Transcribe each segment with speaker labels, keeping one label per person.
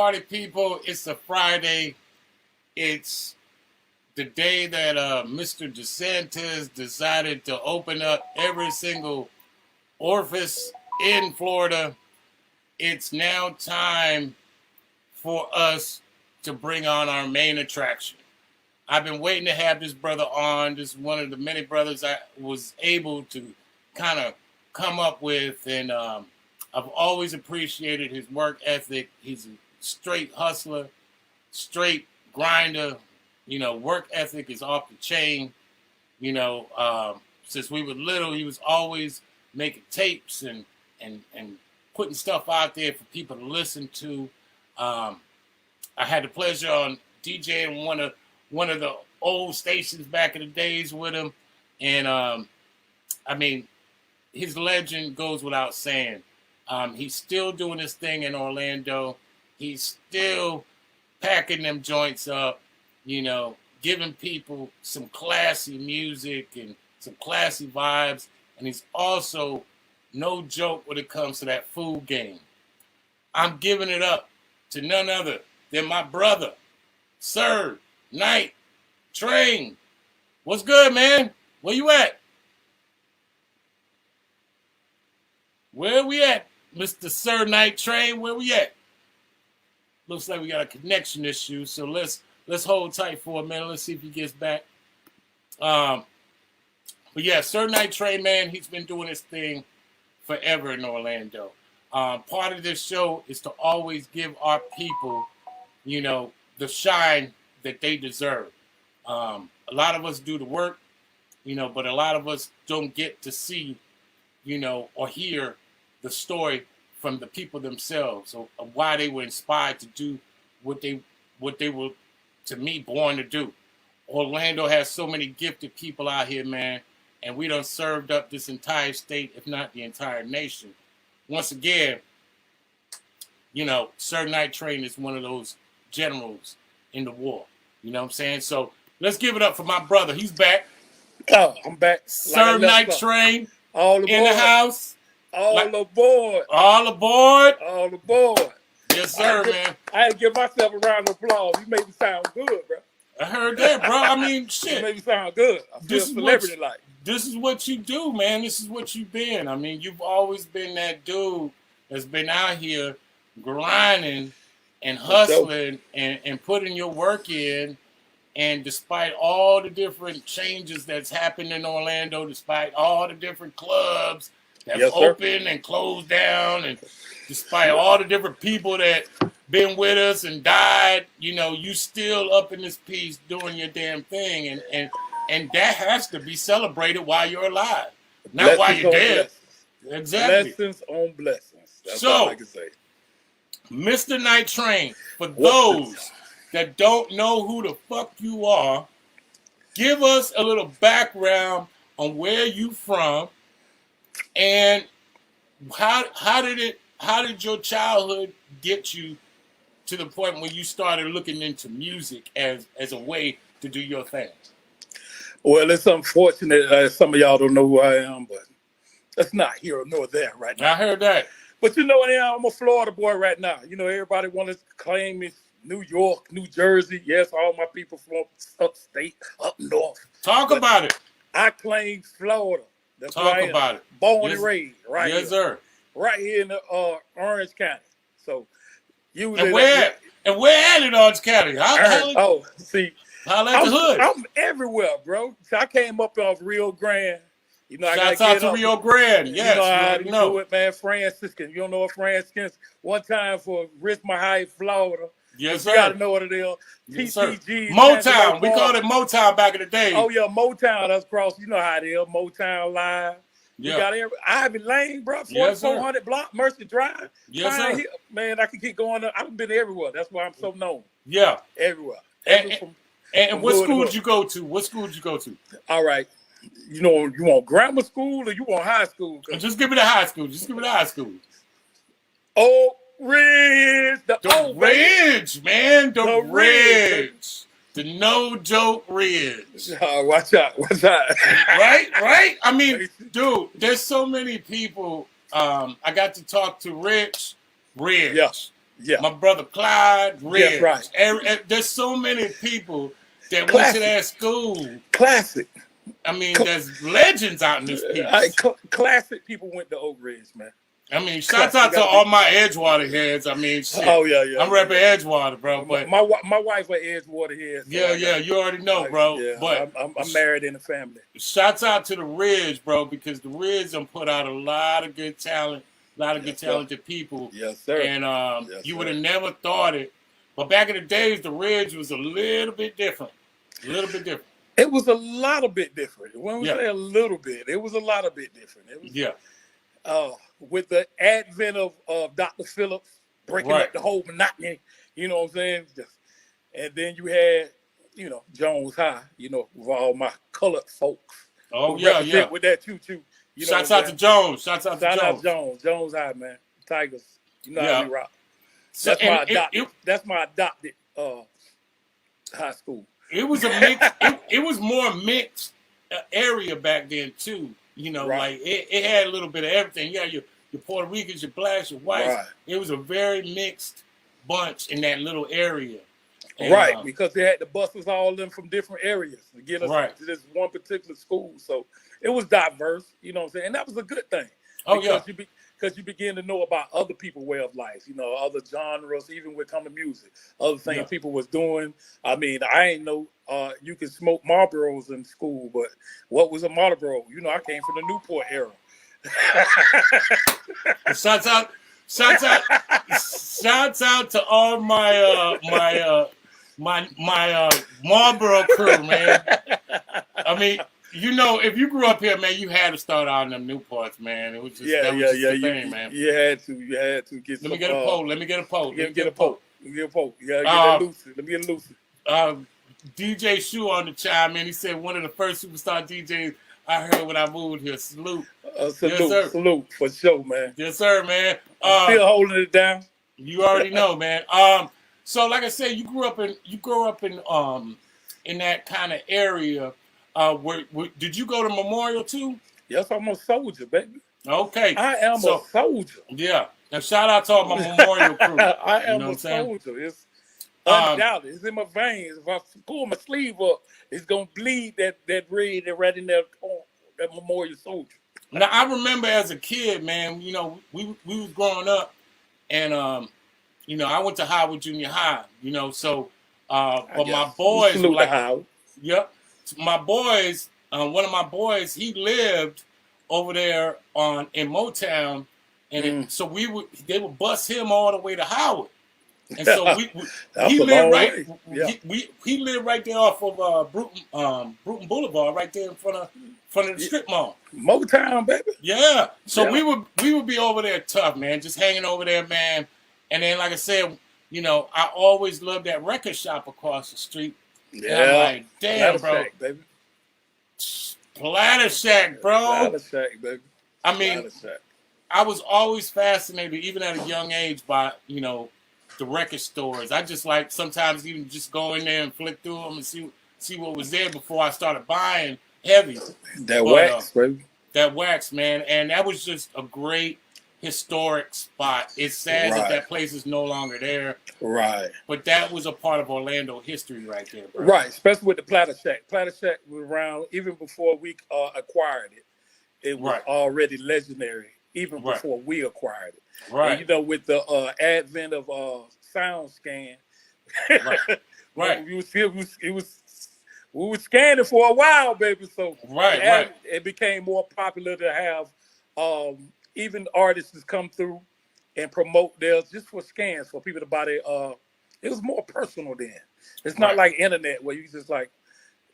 Speaker 1: party people? It's a Friday. It's the day that Mr. DeSantis decided to open up every single orifice in Florida. It's now time for us to bring on our main attraction. I've been waiting to have this brother on. This is one of the many brothers I was able to kind of come up with, and I've always appreciated his work ethic. He's a straight hustler, straight grinder. You know, work ethic is off the chain. You know, since we were little, he was always making tapes and putting stuff out there for people to listen to. I had the pleasure on DJing one of the old stations back in the days with him, and I mean, his legend goes without saying. He's still doing his thing in Orlando. He's still packing them joints up, you know, giving people some classy music and some classy vibes. And he's also no joke when it comes to that food game. I'm giving it up to none other than my brother, Sir Night Train. What's good, man? Where you at? Where we at, Mr. Sir Night Train? Where we at? Looks like we got a connection issue, so let's hold tight for a minute. Let's see if he gets back. But yeah, Sir Night Train, man, he's been doing his thing forever in Orlando. Part of this show is to always give our people, you know, the shine that they deserve. A lot of us do the work, you know, but a lot of us don't get to see, you know, or hear the story from the people themselves, or why they were inspired to do what they were, to me, born to do. Orlando has so many gifted people out here, man, and we done served up this entire state, if not the entire nation. Once again, you know, Sir Night Train is one of those generals in the war. You know what I'm saying? So let's give it up for my brother. He's back.
Speaker 2: Oh, I'm back.
Speaker 1: Sir Night Train
Speaker 2: all aboard.
Speaker 1: In the house.
Speaker 2: All aboard.
Speaker 1: All aboard.
Speaker 2: All aboard.
Speaker 1: Yes, sir, man.
Speaker 2: I had to give myself a round of applause. You made me sound good, bro.
Speaker 1: I heard that, bro. I mean, shit.
Speaker 2: You made me sound good. I feel celebrity-like.
Speaker 1: This is what you do, man. This is what you've been. I mean, you've always been that dude that's been out here grinding and hustling and putting your work in. And despite all the different changes that's happened in Orlando, despite all the different clubs that's open and closed down, and despite all the different people that been with us and died, you know, you still up in this piece doing your damn thing, and that has to be celebrated while you're alive, not while you're dead. Exactly.
Speaker 2: Blessings on blessings. That's
Speaker 1: so,
Speaker 2: all I can say.
Speaker 1: Mr. Night Train, for those that don't know who the fuck you are, give us a little background on where you from, and how did your childhood get you to the point where you started looking into music as a way to do your thing?
Speaker 2: Well, it's unfortunate some of y'all don't know who I am, but that's not here nor there right now.
Speaker 1: I heard that.
Speaker 2: But you know, I'm a Florida boy right now. You know, everybody wants to claim me New York, New Jersey. Yes, all my people from upstate, up north.
Speaker 1: Talk about it.
Speaker 2: I claim Florida. That's
Speaker 1: Talk about it.
Speaker 2: Born and raised right
Speaker 1: here. Yes, sir.
Speaker 2: Right here in the Orange County. So you
Speaker 1: and where at in Orange County?
Speaker 2: See,
Speaker 1: how at the hood?
Speaker 2: I'm everywhere, bro. So I came up off Rio Grande. You know,
Speaker 1: Shouts out to Rio Grande. Yes,
Speaker 2: you know how to do it, man. Franciscan. You don't know what Franciscan? One time for Richmond Heights, Florida.
Speaker 1: Yes, sir.
Speaker 2: You gotta know what it is.
Speaker 1: Yes, TCG. Motown. We called it Motown back in the day.
Speaker 2: Oh yeah, Motown. That's across. You know how it is. Motown Live.
Speaker 1: Yeah.
Speaker 2: You got Ivy Lane, bro. 4400 block, Mercy Drive.
Speaker 1: Yes, sir.
Speaker 2: Man, I can keep going. I've been everywhere. That's why I'm so known.
Speaker 1: Yeah.
Speaker 2: Everywhere.
Speaker 1: And what school did you go to? What school did you go to?
Speaker 2: All right. You know, you want grammar school or you want high school?
Speaker 1: Just give me the high school. Just give me the high school.
Speaker 2: Oak Ridge.
Speaker 1: The Ridge, man. The Ridge. The no joke Ridge.
Speaker 2: Watch out. Watch out.
Speaker 1: Right? I mean, dude, there's so many people. I got to talk to Rich.
Speaker 2: Yeah. Yeah.
Speaker 1: My brother Clyde, Ridge.
Speaker 2: Yes, right.
Speaker 1: There's so many people that went to
Speaker 2: Classic.
Speaker 1: that school.
Speaker 2: Classic.
Speaker 1: I mean, there's legends out in this piece.
Speaker 2: Classic people went to Oak Ridge, man.
Speaker 1: I mean, shouts out to all my Edgewater heads. I mean, shit.
Speaker 2: Oh yeah.
Speaker 1: I'm repping Edgewater, bro. But
Speaker 2: my wife was Edgewater head. So
Speaker 1: yeah, you already know, bro.
Speaker 2: Yeah,
Speaker 1: but
Speaker 2: I'm married in the family.
Speaker 1: Shouts out to the Ridge, bro, because the Ridge done put out a lot of good talent, a lot of good talented people.
Speaker 2: Yes, sir.
Speaker 1: And you would have never thought it. But back in the days, the Ridge was a little bit different. A little bit different.
Speaker 2: It was a lot of bit different. When we say a little bit, it was a lot of bit different. It was, with the advent of Dr. Phillips breaking up the whole monotony, you know what I'm saying? And then you had, Jones High, with all my colored folks.
Speaker 1: Oh, yeah.
Speaker 2: With that choo-choo.
Speaker 1: Shouts out to Jones. Shouts out to
Speaker 2: Jones. Jones High, man. Tigers. You know how we rock. That's my adopted high school.
Speaker 1: It was a mix. it was more mixed area back then too. Like it had a little bit of everything. Yeah, your Puerto Ricans, your blacks, your whites. Right. It was a very mixed bunch in that little area. And,
Speaker 2: because they had the buses all in from different areas to get us to this one particular school. So it was diverse, you know what I'm saying? And that was a good thing. Because you begin to know about other people's way of life, other genres, even with come to music, other things people was doing. I mean, I ain't know you could smoke Marlboros in school, but what was a Marlboro? I came from the Newport era.
Speaker 1: Shouts out to all my Marlboro crew, man. I mean, if you grew up here, man, you had to start out in them Newports, man. It was just the thing, man.
Speaker 2: You had to get.
Speaker 1: Let me get a poke. Let me get a poke.
Speaker 2: Get a poke. You gotta get lucid. Let me get lucid.
Speaker 1: DJ Shu on the chime in. He said one of the first superstar DJs I heard when I moved here. Salute.
Speaker 2: Salute for sure, man.
Speaker 1: Yes, sir, man.
Speaker 2: Still holding it down.
Speaker 1: You already know, man. So like I said, you grew up in that kind of area. Did you go to Memorial too?
Speaker 2: Yes, I'm a soldier, baby.
Speaker 1: Okay.
Speaker 2: I am a soldier.
Speaker 1: Yeah. Now shout out to all my Memorial crew.
Speaker 2: I am a soldier. It's undoubted. It's in my veins. If I pull my sleeve up, it's gonna bleed that red right in there on that Memorial soldier.
Speaker 1: Now I remember as a kid, man, we was growing up and I went to Howard Junior High, so but my boys were like
Speaker 2: Howard.
Speaker 1: Yep. My boys, one of my boys, he lived over there in Motown, and so they would bus him all the way to Howard, and so he lived right. Yeah. He lived right there off of Bruton Boulevard, right there in front of the strip mall.
Speaker 2: Motown, baby.
Speaker 1: Yeah. So we would be over there tough, man, just hanging over there, man. And then, like I said, I always loved that record shop across the street.
Speaker 2: Yeah,
Speaker 1: and I'm like, damn, bro.
Speaker 2: Shack, baby.
Speaker 1: Platter Shack, bro.
Speaker 2: Platter Shack, baby.
Speaker 1: I mean, I was always fascinated, even at a young age, by the record stores. I just like sometimes even just go in there and flick through them and see what was there before I started buying heavy.
Speaker 2: Wax, baby.
Speaker 1: That wax, man, and that was just a great historic spot. It's sad that place is no longer there.
Speaker 2: Right.
Speaker 1: But that was a part of Orlando history right there, bro.
Speaker 2: Right, especially with the Platter Shack. Platter Shack was around even before we acquired it. It was already legendary, even before we acquired it.
Speaker 1: Right.
Speaker 2: And, with the advent of SoundScan, we were scanning for a while, baby. So it became more popular to have even artists come through and promote theirs just for scans for people to buy their. It was more personal then. It's not like internet where you just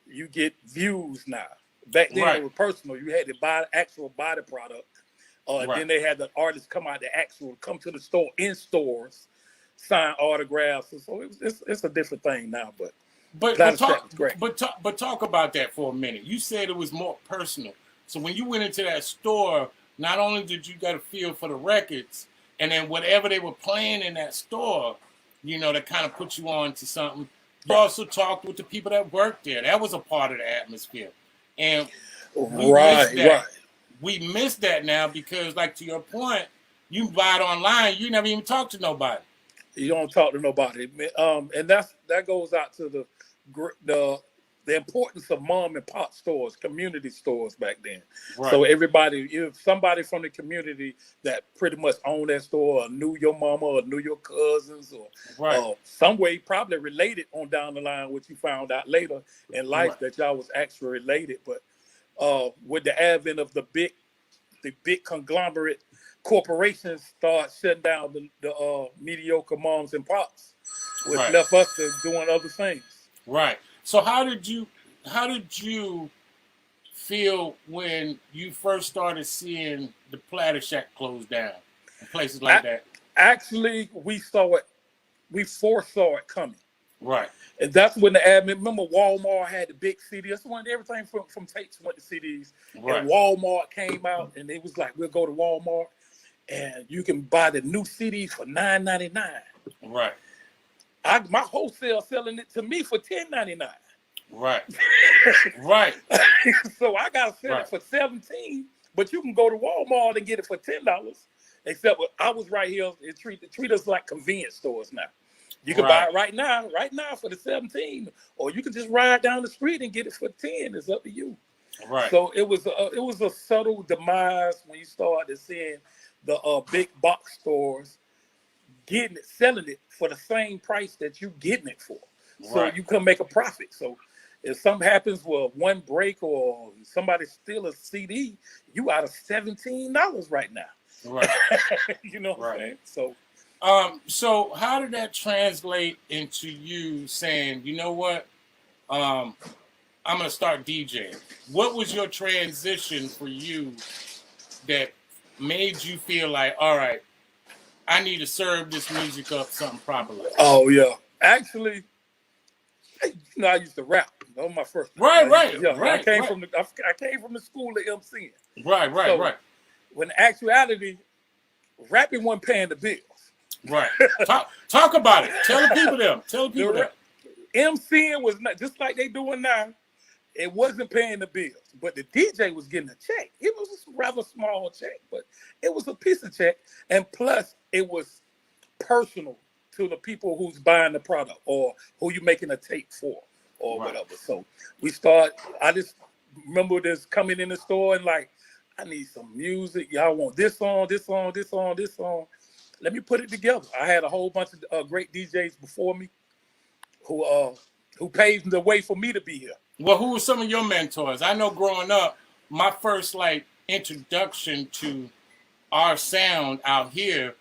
Speaker 2: you get views now. Back then it was personal. You had to buy the actual body product. Then they had the artists come to the store in stores, sign autographs. So it's a different thing now. But
Speaker 1: talk about that for a minute. You said it was more personal. So when you went into that store, not only did you get a feel for the records, and then whatever they were playing in that store, that kind of put you on to something. You also talked with the people that worked there. That was a part of the atmosphere. And we missed that now because, like to your point, you buy it online, you never even talk to nobody.
Speaker 2: You don't talk to nobody. And that goes out to the importance of mom and pop stores, community stores back then.
Speaker 1: Right.
Speaker 2: So everybody, if somebody from the community that pretty much owned that store or knew your mama or knew your cousins or some way probably related on down the line, which you found out later in life that y'all was actually related. But with the advent of the big conglomerate corporations start shutting down the mediocre moms and pops, which left us to doing other things.
Speaker 1: Right. So how did you feel when you first started seeing the Platter Shack close down and places like that?
Speaker 2: Actually, we foresaw it coming.
Speaker 1: Right.
Speaker 2: And that's when the admin, remember Walmart had the big CD. That's when everything from tapes went to CDs. Right. And Walmart came out and it was like, we'll go to Walmart and you can buy the new CDs for $9.99.
Speaker 1: Right.
Speaker 2: My wholesale selling it to me for $10.99.
Speaker 1: Right. Right.
Speaker 2: So I gotta sell it for $17, but you can go to Walmart and get it for $10. Except I was right here. It treat us like convenience stores now. You can buy it right now for the 17, or you can just ride down the street and get it for 10. It's up to you.
Speaker 1: Right.
Speaker 2: So it was a subtle demise when you started seeing the big box stores selling it for the same price that you getting it for. So you can make a profit. So if something happens with one break or somebody steal a CD, you out of $17 right now.
Speaker 1: Right.
Speaker 2: You know what I'm saying? So.
Speaker 1: So how did that translate into you saying, you know what, I'm gonna start DJing? What was your transition for you that made you feel like, all right, I need to serve this music up something properly?
Speaker 2: Oh yeah, actually, I used to rap. That was my first.
Speaker 1: Right.
Speaker 2: I came from the school of MCing.
Speaker 1: Right.
Speaker 2: When in actuality, rapping wasn't paying the bills.
Speaker 1: Right. Talk about it. Tell the people that.
Speaker 2: MCing was not just like they doing now. It wasn't paying the bills, but the DJ was getting a check. It was a rather small check, but it was a piece of check. And plus, it was personal to the people who's buying the product or who you making a tape for or whatever. So I just remember this coming in the store and like, I need some music. Y'all want this song. Let me put it together. I had a whole bunch of great DJs before me who paved the way for me to be here.
Speaker 1: Well, who were some of your mentors? I know growing up, my first introduction to our sound out here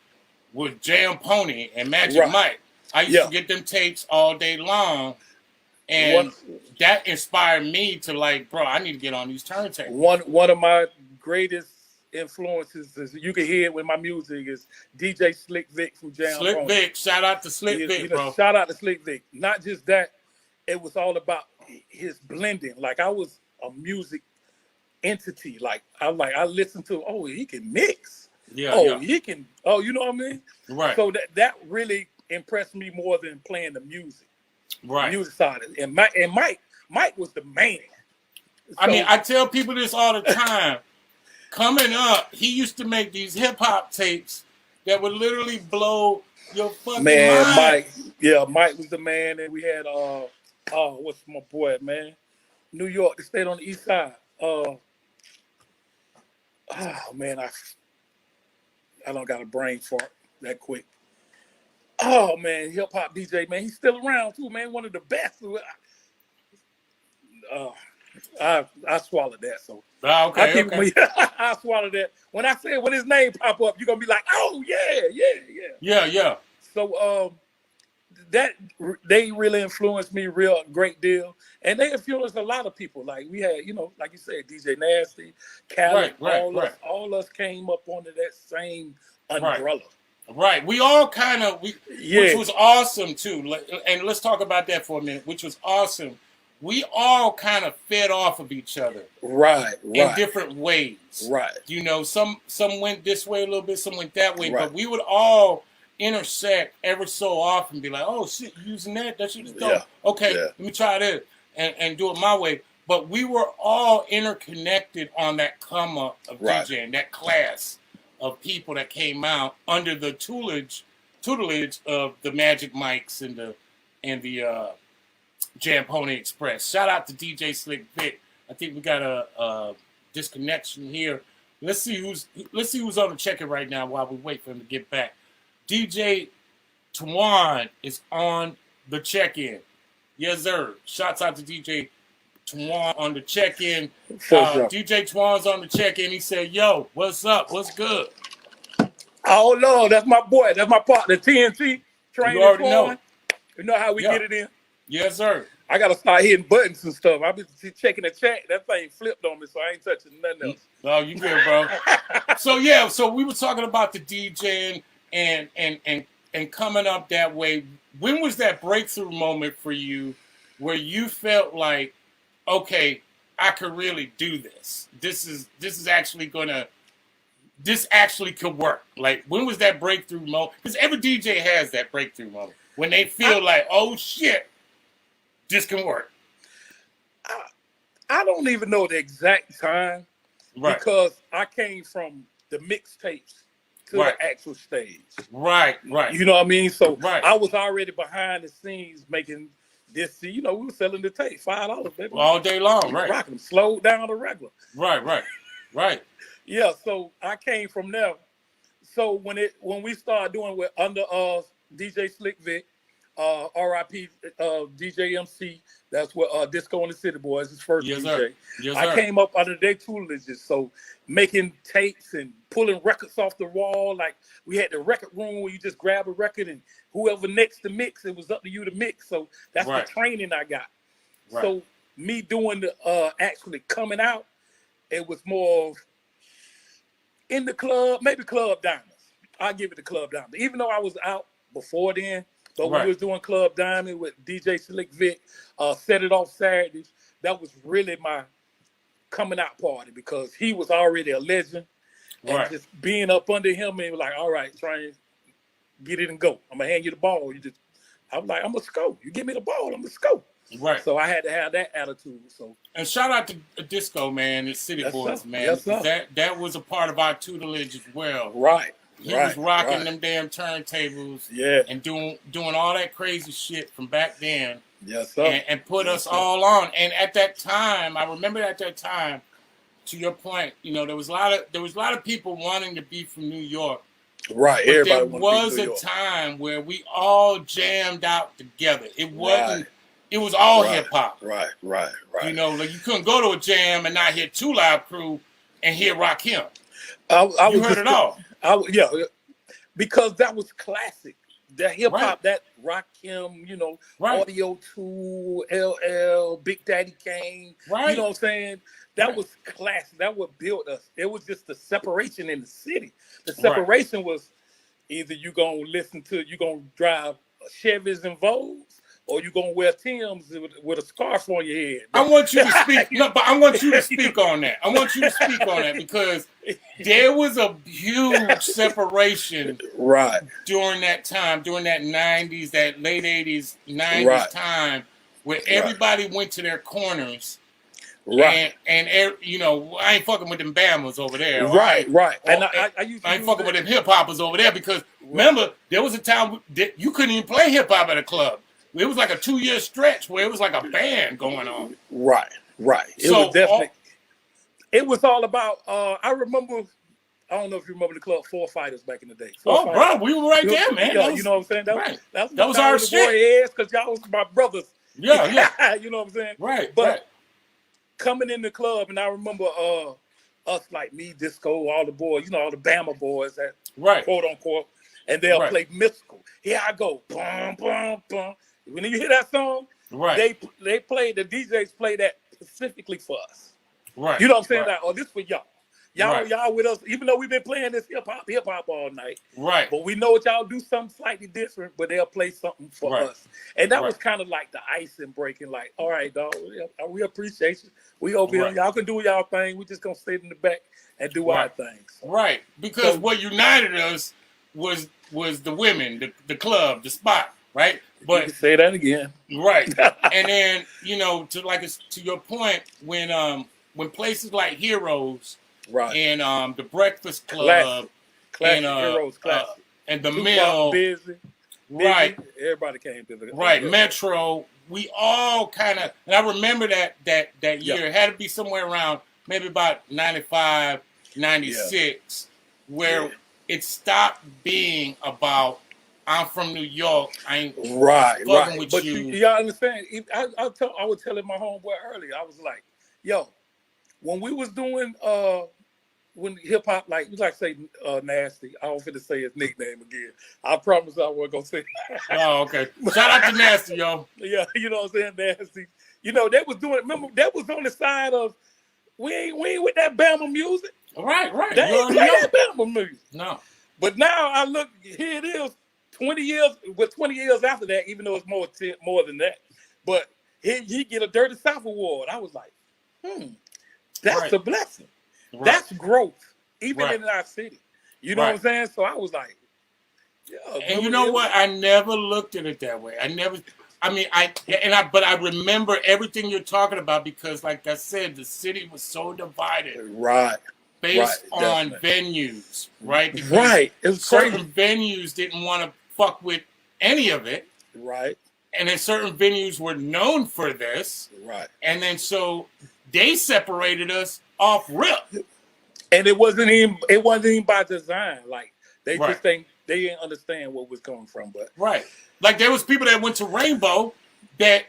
Speaker 1: was Jam Pony and Magic Mike. I used to get them tapes all day long, and that inspired me to bro, I need to get on these turntables.
Speaker 2: One of my greatest influences is you can hear it with my music is DJ Slick Vic from Jam Pony.
Speaker 1: Slick Vic, shout out to Slick Vic, bro.
Speaker 2: Shout out to Slick Vic. Not just that, it was all about his blending. Like I was a music entity. Like I listened to, he can mix. He can. Oh, you know what I mean?
Speaker 1: Right.
Speaker 2: So that really impressed me more than playing the music.
Speaker 1: Right.
Speaker 2: Music side. And Mike was the man. So,
Speaker 1: I mean, I tell people this all the time. Coming up, he used to make these hip hop tapes that would literally blow your fucking mind.
Speaker 2: Mike was the man, and we had what's my boy, man? New York, they stayed on the east side. Man, I don't got a brain fart that quick. Oh man, hip hop DJ, man, he's still around too, man. One of the best. I swallowed that, so
Speaker 1: okay.
Speaker 2: I swallowed that. When his name pop up, you're gonna be like, oh yeah. So that they really influenced me great deal, and they influenced a lot of people. Like we had, like you said, DJ Nasty, Khaled, all us came up under that same umbrella.
Speaker 1: Right. We all kind of which was awesome too. And let's talk about that for a minute, which was awesome. We all kind of fed off of each other.
Speaker 2: Right.
Speaker 1: In different ways.
Speaker 2: Right.
Speaker 1: Some went this way a little bit, some went that way, but we would all intersect every so often, be like, oh shit, you using that? That shit is dope. Okay, let me try this and do it my way. But we were all interconnected on that come up of DJing, that class of people that came out under the tutelage tutelage of the Magic Mikes and the Jam Pony Express. Shout out to DJ Slick Vic. I think we got a disconnection here. Let's see who's on the check-in right now while we wait for him to get back. DJ Twan is on the check-in. Yes, sir. Shouts out to DJ Twan on the check-in. DJ Twan's on the check-in. He said, yo, what's up? What's good?
Speaker 2: Oh, no, that's my boy. That's my partner, TNT.
Speaker 1: You already know.
Speaker 2: You know how we get it in?
Speaker 1: Yes, sir.
Speaker 2: I got to start hitting buttons and stuff. I've been checking the chat. That thing flipped on me, so I ain't touching nothing else.
Speaker 1: Oh, you good, bro. So we were talking about the DJing and coming up that way. When was that breakthrough moment for you where you felt like, okay, I could really do this? This actually could work. Like, when was that breakthrough moment? Because every DJ has that breakthrough moment when they feel like, oh shit, this can work.
Speaker 2: I don't even know the exact time, right? Because I came from the mixtapes to the actual stage. Right. You know what I mean? So I was already behind the scenes making this. You know, we were selling the tape, $5, baby,
Speaker 1: all day long, right?
Speaker 2: Rocking them, slowed down to regular.
Speaker 1: Right.
Speaker 2: Yeah. So I came from there. So when we started doing with under DJ Slick Vic, R.I.P. DJ MC. That's what Disco in the City Boys, his first DJ.
Speaker 1: Sir. Yes,
Speaker 2: I came up under their tutelages, so making tapes and pulling records off the wall. Like, we had the record room where you just grab a record and whoever next to mix, it was up to you to mix. So that's the training I got. Right. So me doing the actually coming out, it was more in the club, maybe Club Diamonds. I'll give it to Club Diamonds. Even though I was out before then, but when we was doing Club Diamond with DJ Slick Vic, Set It Off Saturdays, that was really my coming out party because he was already a legend. And just being up under him and like, all right, try and get it and go. I'm going to hand you the ball. I'm like, I'm going to score. You give me the ball, I'm going to score. Right. So I had to have that attitude. So, and
Speaker 1: shout out to Disco, man, the City Boys, man. Yes, that was a part of our tutelage as well.
Speaker 2: Right.
Speaker 1: He was rocking them damn turntables, and doing all that crazy shit from back then.
Speaker 2: Yes, sir.
Speaker 1: And put us all on. And at that time, I remember at that time, to your point, you know, there was a lot of people wanting to be from New York.
Speaker 2: Right.
Speaker 1: But there was a time where we all jammed out together. It wasn't. It was all hip hop.
Speaker 2: Right.
Speaker 1: You know, like you couldn't go to a jam and not hear Two Live Crew and hear Rakim. You heard it all.
Speaker 2: Because that was classic. That hip hop, that Rakim, you know, Audio 2, LL, Big Daddy Kane. Right. You know what I'm saying? That was classic. That what built us. It was just the separation in the city. The separation was either you gonna drive Chevys and Vogues, or you gonna wear Tim's with a scarf on your head.
Speaker 1: I want you to speak. No, but I want you to speak on that. I want you to speak on that because there was a huge separation during that time, during that 90s, that late 80s, 90s time, where everybody went to their corners. Right. And you know, I ain't fucking with them Bammers over there.
Speaker 2: Right.
Speaker 1: And I ain't fucking with them hip hoppers over there because remember, there was a time that you couldn't even play hip hop at a club. It was like a 2-year stretch where it was like a band going on.
Speaker 2: Right. It was definitely. It was all about. I remember. I don't know if you remember the club Four Fighters back in the day.
Speaker 1: Bro, we were right there, man.
Speaker 2: You know what I'm saying? That
Speaker 1: was our shit.
Speaker 2: Because y'all was my brothers.
Speaker 1: Yeah.
Speaker 2: You know what I'm saying?
Speaker 1: Right.
Speaker 2: But coming in the club, and I remember us like me, Disco, all the boys, you know, all the Bama boys, that quote unquote, and they'll play Mystical. Here I go, bum bum bum. When you hear that song, they play, the DJs play that specifically for us. Right. You know what I'm saying? Like, oh, this for y'all. Y'all with us, even though we've been playing this hip hop all night. Right. But we know what y'all do something slightly different, but they'll play something for us. And that was kind of like the icing breaking, like, all right, dog, we appreciate you. We over here, y'all can do y'all thing. We just gonna sit in the back and do our things.
Speaker 1: Right. Because what united us was the women, the club, the spot. Right,
Speaker 2: but you can say that again.
Speaker 1: Right, and then you know, to your point, when places like Heroes, and the Breakfast Club,
Speaker 2: Classic Heroes,
Speaker 1: and the
Speaker 2: Tupac,
Speaker 1: Mill,
Speaker 2: Busy,
Speaker 1: right?
Speaker 2: Everybody came to the
Speaker 1: right. Metro. We all kind of, and I remember that year.
Speaker 2: Yeah.
Speaker 1: It had to be somewhere around maybe about 95, 96, where it stopped being about I'm from New York. I ain't fucking with
Speaker 2: but
Speaker 1: you.
Speaker 2: Y'all understand? I was telling my homeboy earlier. I was like, yo, when we was doing when hip hop, like you like say Nasty. I don't fit to say his nickname again. I promise I wasn't gonna say.
Speaker 1: Oh, okay. Shout out to Nasty, yo.
Speaker 2: Yeah, you know what I'm saying, Nasty. You know, they was doing. Remember, that was on the side of we ain't with that Bama music.
Speaker 1: Right.
Speaker 2: They ain't play that Bama music.
Speaker 1: No.
Speaker 2: But now I look, here it is, 20 years after that, even though it's more than that. But he get a Dirty South award. I was like, that's a blessing. Right. That's growth, even in our city. You know what I'm saying? So I was like, yeah.
Speaker 1: And you know what? I never looked at it that way. But I remember everything you're talking about because, like I said, the city was so divided.
Speaker 2: Right.
Speaker 1: Based on venues, right? Because
Speaker 2: right. It was
Speaker 1: certain venues didn't want to fuck with any of it.
Speaker 2: Right.
Speaker 1: And then certain venues were known for this.
Speaker 2: Right.
Speaker 1: And then so they separated us off rip.
Speaker 2: And it wasn't even by design. Like they just they didn't understand what was coming from. But
Speaker 1: like there was people that went to Rainbow that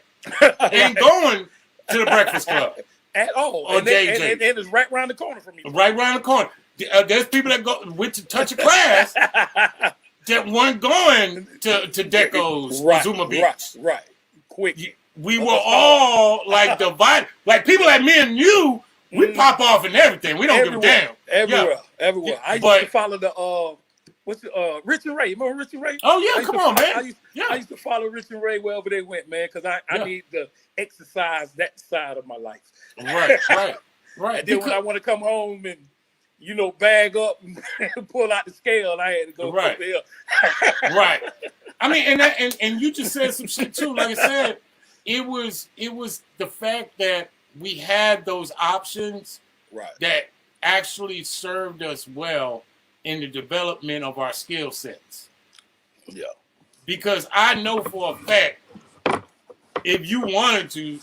Speaker 1: ain't going to the Breakfast Club.
Speaker 2: At all.
Speaker 1: Or
Speaker 2: and it's right around the corner from me.
Speaker 1: Right around the corner. There's people that went to Touch of Class that weren't going to Deco's Zuma Beach.
Speaker 2: Right. Quick.
Speaker 1: We were all like divided. Like people like me and you, we pop off and everything. We don't give a damn.
Speaker 2: Everywhere. I used to follow the Richard Ray. Remember Richard Ray?
Speaker 1: Oh yeah, come on, man.
Speaker 2: I used to follow Richard Ray wherever they went, man, because I need to exercise that side of my life.
Speaker 1: Right.
Speaker 2: And then when I want to come home and bag up and pull out the scale, I had to go up there.
Speaker 1: Right. I mean, and you just said some shit too. Like I said, it was the fact that we had those options that actually served us well in the development of our skill sets.
Speaker 2: Yeah.
Speaker 1: Because I know for a fact, if you wanted to,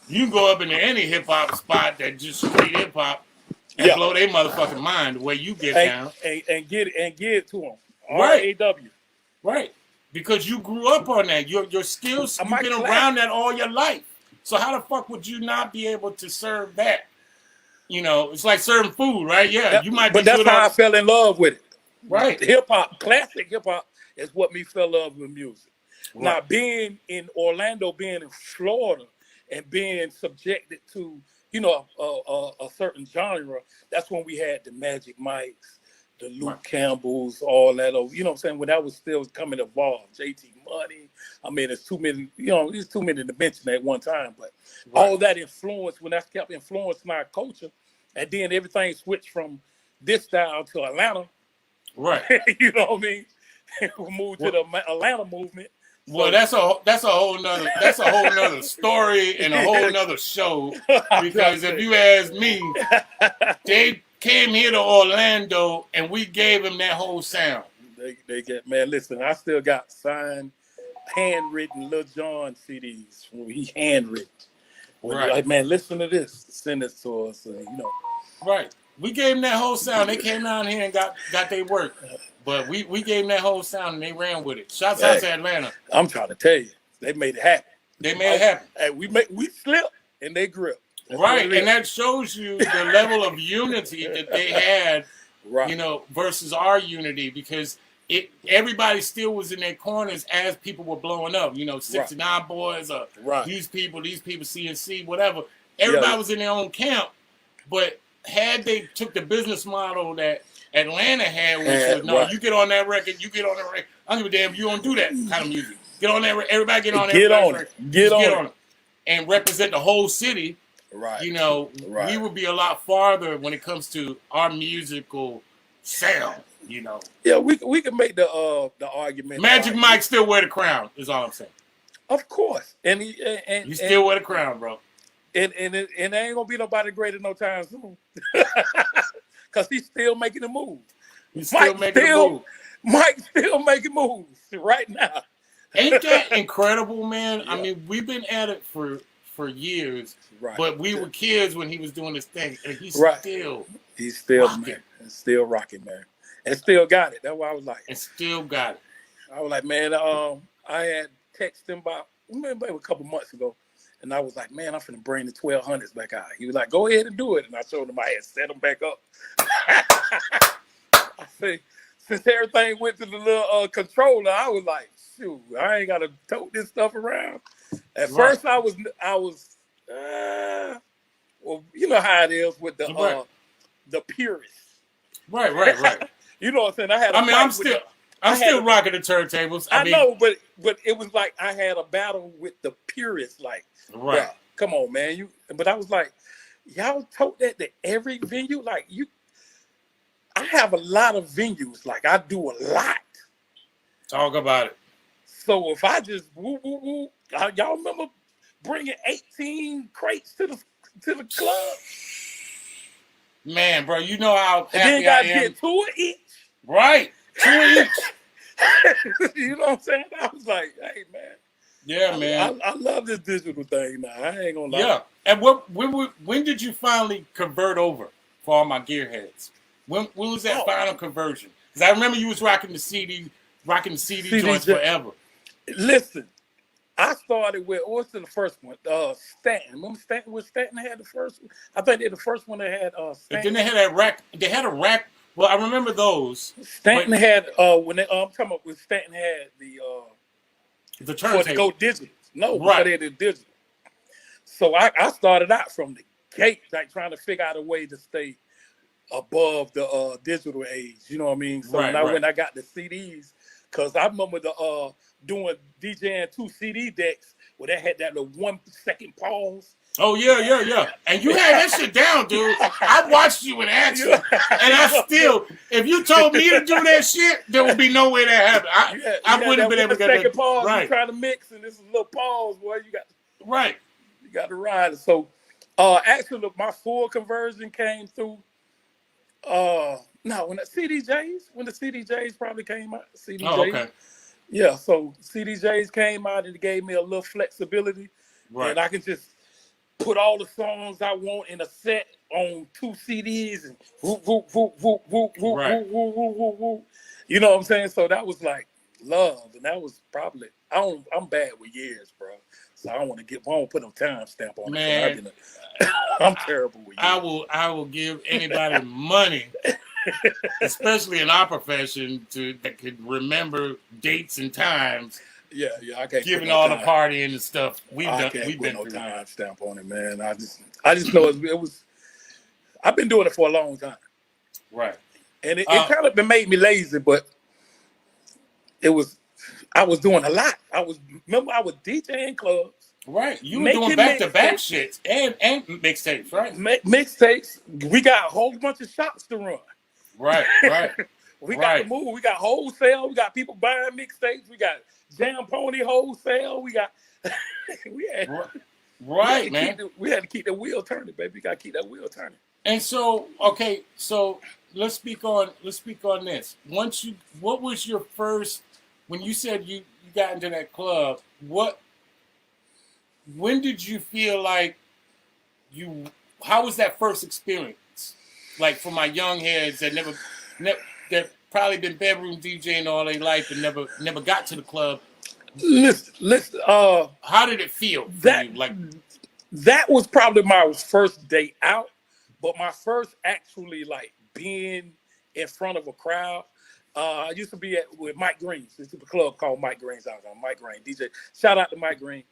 Speaker 1: you can go up into any hip hop spot that just straight hip hop and blow their motherfucking mind the way you get down
Speaker 2: and get it to them.
Speaker 1: Right.
Speaker 2: R-A-W.
Speaker 1: Right. Because you grew up on that. Your skills, you've been around that all your life. So how the fuck would you not be able to serve that? It's like serving food, right? Yeah, you might.
Speaker 2: But that's how I fell in love with it.
Speaker 1: Right.
Speaker 2: Hip hop, classic hip hop, is what me fell in love with music. Right. Now being in Orlando, being in Florida, and being subjected to a certain genre, that's when we had the Magic Mikes, the Luke Campbells, all that. You know what I'm saying? When that was still coming to evolve, JT Money. I mean, it's too many. It's too many to mention at one time. But all that influence, when that kept influencing our culture, and then everything switched from this style to Atlanta.
Speaker 1: Right.
Speaker 2: You know what I mean? We moved to the Atlanta movement.
Speaker 1: Well, that's a whole nother story and a whole nother show. Because if you ask me, they came here to Orlando and we gave them that whole sound.
Speaker 2: They get, man. Listen, I still got signed, handwritten Lil Jon CDs. He handwritten. Like, man, listen to this. Send it to us.
Speaker 1: Right. We gave them that whole sound. They came down here and got their work. But we gave them that whole sound and they ran with it. Shouts out to Atlanta.
Speaker 2: I'm trying to tell you, they made it happen.
Speaker 1: They made it happen.
Speaker 2: Hey, we slipped and they gripped.
Speaker 1: Right, and that shows you the level of unity that they had, versus our unity, because everybody still was in their corners as people were blowing up. 69 Boys, these people, CNC, whatever. Everybody was in their own camp, but had they took the business model that Atlanta had, which was, you get on that record, I don't give a damn if you don't do that kind of music. Get on that, everybody get on that record. Get on it. And represent the whole city.
Speaker 2: Right.
Speaker 1: We would be a lot farther when it comes to our musical sound.
Speaker 2: Yeah, we can make the argument.
Speaker 1: Magic Mike still wear the crown. Is all I'm saying.
Speaker 2: Of course, and
Speaker 1: you still wear the crown, bro.
Speaker 2: And there ain't gonna be nobody greater no time soon, because he's still making a move.
Speaker 1: He's still making a move.
Speaker 2: Mike's still making moves right now.
Speaker 1: Ain't that incredible, man?
Speaker 2: Yeah.
Speaker 1: I mean, we've been at it for years,
Speaker 2: Right.
Speaker 1: but we were kids when he was doing this thing, and he's
Speaker 2: still
Speaker 1: rocking.
Speaker 2: man, and still rocking, man, and still got it. That's why I was like,
Speaker 1: and still got it.
Speaker 2: I was like, man, I had texted him about maybe a couple months ago, and I was like, man, I'm finna bring the 1200s back out. He was like, go ahead and do it, and I showed him I had set them back up. I say, since everything went to the little controller, I was like, shoot, I ain't gotta tote this stuff around. At first, I was, well, you know how it is with the purists.
Speaker 1: Right.
Speaker 2: You know what I'm saying?
Speaker 1: I'm still rocking the turntables.
Speaker 2: I know, but it was like I had a battle with the purists. Like,
Speaker 1: right?
Speaker 2: Come on, man. But I was like, y'all told that to every venue. Like I have a lot of venues. Like I do a lot.
Speaker 1: Talk about it.
Speaker 2: So if I just y'all remember bringing 18 crates to the club?
Speaker 1: Man, bro, you know how happy
Speaker 2: and then got to get 2 each.
Speaker 1: Right, 2 each.
Speaker 2: You know what I'm saying? I was like, hey, man.
Speaker 1: Yeah, man.
Speaker 2: I love this digital thing now. I ain't gonna lie.
Speaker 1: Yeah. And when did you finally convert over for all my gearheads? When was that final conversion? Because I remember you was rocking the CD joints forever.
Speaker 2: Listen, I started with what's the first one? Stanton. Remember Stanton? Was Stanton had the first one? I think they're the first one that had Stanton.
Speaker 1: And then they had that rack. They had a rack. Well, I remember those.
Speaker 2: Stanton had when they I'm talking about when Stanton had
Speaker 1: the turntable
Speaker 2: to go digital. No,
Speaker 1: right.
Speaker 2: They had the digital. So I started out from the gate, like trying to figure out a way to stay above the digital age. You know what I mean? So when I got the CDs, because I remember doing DJing 2 CD decks where they had that little 1 second pause.
Speaker 1: Oh yeah. And you had that shit down, dude. I watched you in action, and I still, if you told me to do that shit, there would be no way that happened. I wouldn't have been able to get that.
Speaker 2: Second pause, right? You trying to mix, and this is a little pause, boy. You got
Speaker 1: right.
Speaker 2: You got to ride it. So, actually, my full conversion came through. When the CDJs probably came out. CDJs.
Speaker 1: Oh, okay.
Speaker 2: Yeah, so CDJs came out and it gave me a little flexibility, and I can just put all the songs I want in a set on 2 CDs and whoop, whoop, whoop, whoop, whoop, whoop, whoop, whoop, whoop, whoop, whoop. You know what I'm saying? So that was like love, and that was probably I'm bad with years, bro. So I don't want to put no time stamp on it. Man, I'm terrible with years.
Speaker 1: I will give anybody money, especially in our profession, that could remember dates and times.
Speaker 2: Yeah, I can't.
Speaker 1: Given all the partying and stuff we've been
Speaker 2: no time stamp on it, man. I just know it was. I've been doing it for a long time,
Speaker 1: right?
Speaker 2: And it kind of made me lazy, but it was. I was doing a lot. I was DJing clubs.
Speaker 1: Right, you were doing back-to-back shits and mixtapes, right?
Speaker 2: Mixtapes. We got a whole bunch of shops to run.
Speaker 1: Right.
Speaker 2: We got to move. We got wholesale. We got people buying mixtapes. We got Jam Pony wholesale. We got. Man. We had to keep the wheel turning, baby. We got to keep that wheel turning.
Speaker 1: And so, okay, let's speak on this. What was your first? When you said you got into that club, when did you feel like how was that first experience? Like for my young heads that that probably been bedroom DJing all their life and never got to the club.
Speaker 2: Listen.
Speaker 1: How did it feel for you? Like
Speaker 2: that was probably my first day out, but my first actually like being in front of a crowd. I used to be with Mike Green. It's a club called Mike Green's. I was on Mike Green DJ. Shout out to Mike Green.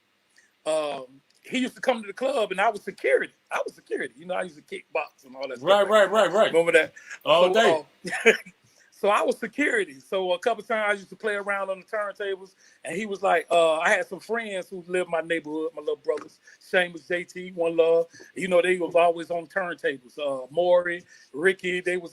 Speaker 2: He used to come to the club, and I was security. You know, I used to kickbox and all that stuff.
Speaker 1: Right.
Speaker 2: Remember that?
Speaker 1: All day.
Speaker 2: So I was security. So a couple times I used to play around on the turntables, and he was like, I had some friends who lived in my neighborhood, my little brothers, Seamus, JT, One Love. You know, they was always on turntables. Maury, Ricky, they was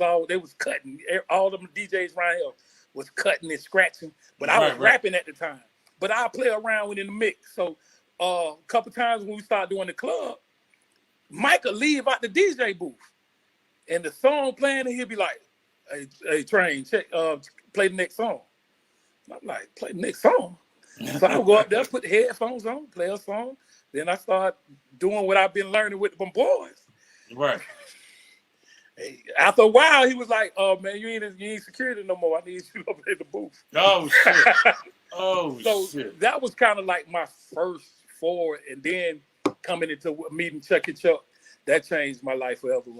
Speaker 2: cutting. All them DJs around here was cutting and scratching, but I was rapping at the time. But I play around within the mix. So a couple times when we started doing the club, Mike would leave out the DJ booth, and the song playing, and he'd be like, "Hey, Train, check, play the next song. And I'm like, play the next song. So I would go up there, put the headphones on, play a song. Then I start doing what I've been learning with the boys.
Speaker 1: Right.
Speaker 2: After a while, he was like, "Oh man, you ain't security no more. I need you up in the booth."
Speaker 1: Oh shit! Oh
Speaker 2: so
Speaker 1: shit!
Speaker 2: That was kind of like my first forward, and then coming into meeting Chucky Chuck, that changed my life forever.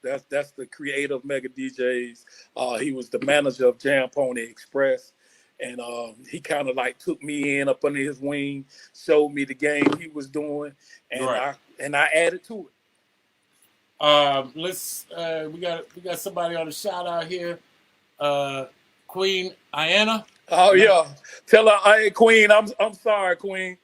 Speaker 2: That's the creator of Mega DJs. He was the manager of Jam Pony Express, and he kind of like took me in up under his wing, showed me the game he was doing, and I added to it.
Speaker 1: We got somebody on the shout out here. Queen Ayana.
Speaker 2: Oh yeah. Tell her, hey Queen, I'm sorry, Queen.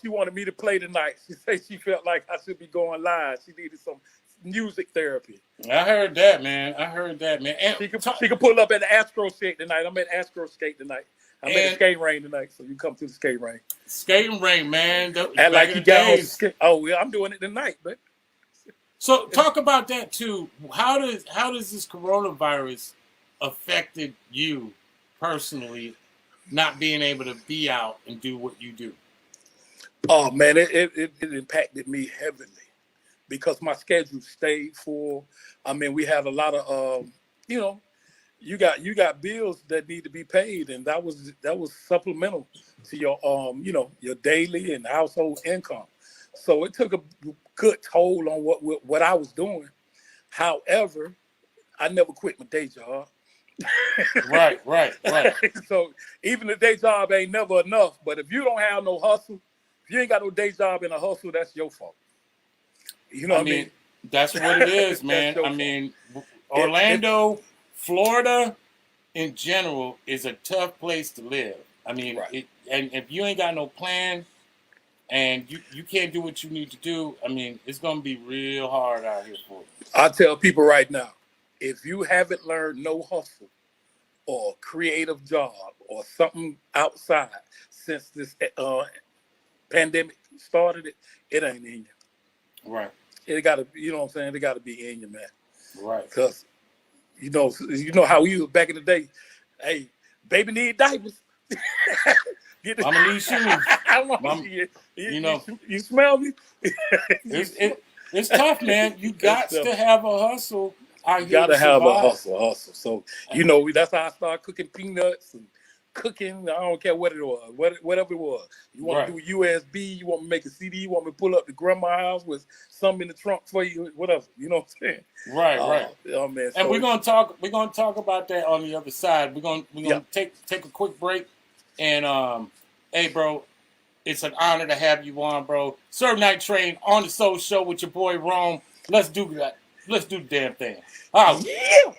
Speaker 2: She wanted me to play tonight. She said she felt like I should be going live. She needed some music therapy.
Speaker 1: I heard that, man. And
Speaker 2: she could pull up at the Astro Skate tonight. I'm at Astro Skate tonight. I'm at the skate ring tonight, so you come to the skate ring.
Speaker 1: Skating ring, man.
Speaker 2: And like you guys, yeah, I'm doing it tonight, but.
Speaker 1: So talk about that too. How does this coronavirus affected you personally, not being able to be out and do what you do?
Speaker 2: Oh man, it impacted me heavily because my schedule stayed full. I mean, we had a lot of you got bills that need to be paid, and that was supplemental to your your daily and household income. So it took a good toll on what I was doing. However, I never quit my day job.
Speaker 1: Right.
Speaker 2: So even the day job ain't never enough. But if you don't have no hustle, if you ain't got no day job and a hustle, that's your fault. You know what I mean?
Speaker 1: That's what it is, man. I mean, Orlando, Florida, in general, is a tough place to live. I mean, and if you ain't got no plan, and you can't do what you need to do, I mean, it's going to be real hard out here for you.
Speaker 2: I tell people right now, if you haven't learned no hustle or creative job or something outside since this pandemic started, it ain't in you.
Speaker 1: Right.
Speaker 2: It got to, you know what I'm saying? It got to be in you, man.
Speaker 1: Right.
Speaker 2: Because, you know how we was back in the day. Hey, baby need diapers.
Speaker 1: Mama need shoes.
Speaker 2: You smell me?
Speaker 1: It's tough, man. You got to have a hustle.
Speaker 2: You got to have a hustle. So, that's how I started cooking peanuts and cooking. I don't care what it was, whatever it was. You want to do USB, you want me to make a CD, you want me to pull up to grandma's house with something in the trunk for you, whatever. You know what I'm saying?
Speaker 1: Right.
Speaker 2: Oh man.
Speaker 1: And we're gonna talk about that on the other side. We're gonna take a quick break. And hey, bro, it's an honor to have you on, bro. Serve Night Train on the Soul Show with your boy Rome. Let's do that. Let's do the damn thing. Oh
Speaker 2: yeah.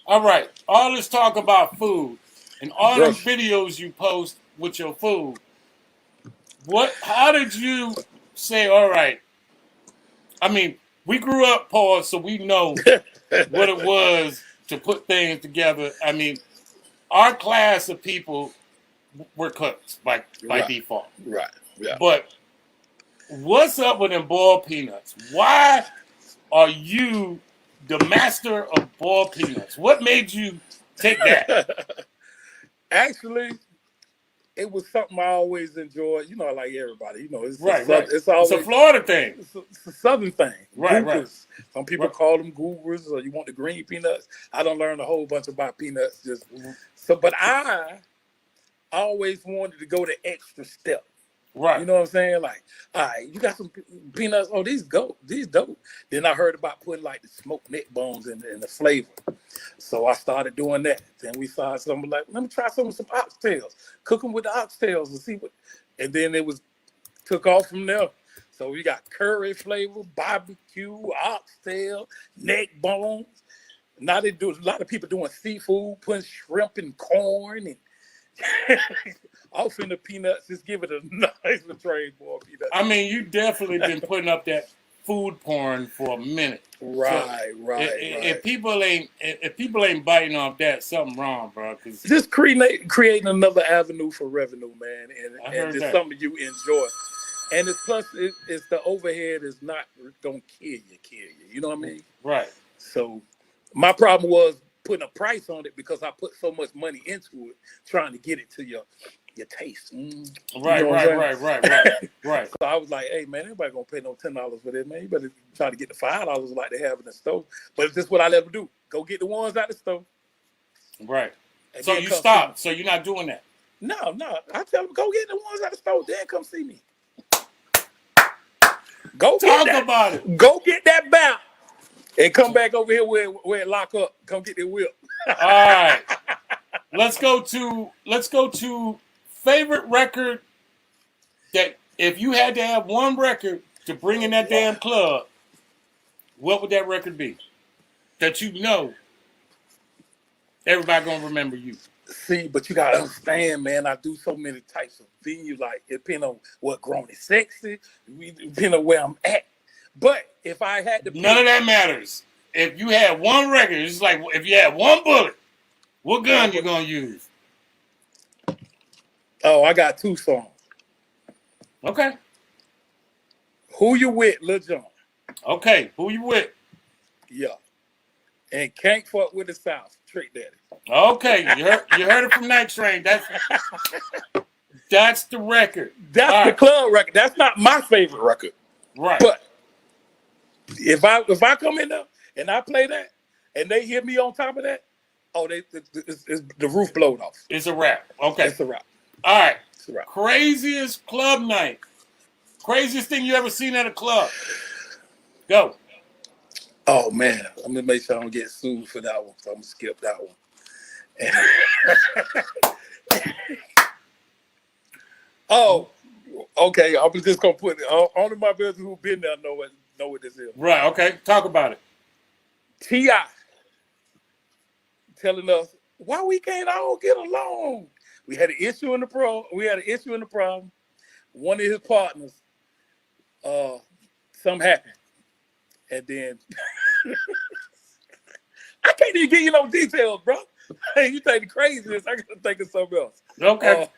Speaker 1: All right. All this talk about food and all those videos you post with your food. How did you say, all right? I mean, we grew up poor, so we know what it was to put things together. I mean, our class of people were cooks by default.
Speaker 2: Right. Yeah.
Speaker 1: But what's up with them boiled peanuts? Why are you the master of boiled peanuts? What made you take that?
Speaker 2: Actually, it was something I always enjoyed. Like everybody. It's
Speaker 1: It's a Florida thing.
Speaker 2: It's a Southern thing.
Speaker 1: Right.
Speaker 2: Some people call them goobers, or you want the green peanuts. I done learned a whole bunch about peanuts. But I always wanted to go the extra step.
Speaker 1: Right.
Speaker 2: You know what I'm saying? Like, all right, you got some peanuts. Oh, these dope. Then I heard about putting like the smoked neck bones in the flavor. So I started doing that. Then we saw something like, let me try some oxtails. Cook them with the oxtails and see what. And then it took off from there. So we got curry flavor, barbecue, oxtail, neck bones. Now a lot of people doing seafood, putting shrimp and corn and off in the peanuts. Just give it a nice trade, boy. Peanuts.
Speaker 1: I mean, you definitely been putting up that food porn for a minute.
Speaker 2: Right.
Speaker 1: If people ain't biting off that, something wrong, bro. Cause
Speaker 2: just creating another avenue for revenue, man, and just
Speaker 1: that.
Speaker 2: something you enjoy. And it's the overhead is not gonna kill you. You know what I mean?
Speaker 1: Right.
Speaker 2: So my problem was putting a price on it because I put so much money into it, trying to get it to your taste.
Speaker 1: Right.
Speaker 2: So I was like, hey man, everybody gonna pay no $10 for this, man. You better try to get the $5 like they have in the store. But it's just what I let them do. Go get the ones out the store.
Speaker 1: Right. And so you stop. So you're not doing that.
Speaker 2: No. I tell them go get the ones out the store, then come see me. Go
Speaker 1: talk about it.
Speaker 2: Go get that belt and come back over here where it lock up. Come get the whip.
Speaker 1: All right. Let's go to favorite record that if you had to have one record to bring in that damn club, what would that record be? That you know everybody gonna remember you.
Speaker 2: See, but you gotta understand, man. I do so many types of venues. Like it depends on what grown is sexy, depending on where I'm at. But if I had to,
Speaker 1: none of that matters. If you had one record, it's like if you had one bullet, what gun you gonna use?
Speaker 2: Oh, I got 2 songs.
Speaker 1: Okay.
Speaker 2: Who You With, Lil Jon.
Speaker 1: Okay, Who You With?
Speaker 2: Yeah. And Can't Fuck With the South, Trick Daddy.
Speaker 1: Okay, you heard it from Night Train. That's the record.
Speaker 2: That's the club record. That's not my favorite record.
Speaker 1: Right.
Speaker 2: But if I come in there and I play that and they hit me on top of that, the roof blowed off.
Speaker 1: It's a wrap. Okay.
Speaker 2: It's a wrap.
Speaker 1: All right.
Speaker 2: It's a wrap.
Speaker 1: Craziest club night. Craziest thing you ever seen at a club. Go.
Speaker 2: Oh man, I'm gonna make sure I don't get sued for that one, so I'm gonna skip that one. Oh, okay. I was just gonna put it. Only my brothers who've been there know what this is.
Speaker 1: Right. Okay. Talk about it.
Speaker 2: T.I. telling us why we can't all get along. We had an issue in the problem. One of his partners, something happened, and then I can't even give you no details, bro. Hey, you think the craziest? I gotta think of something else.
Speaker 1: Okay.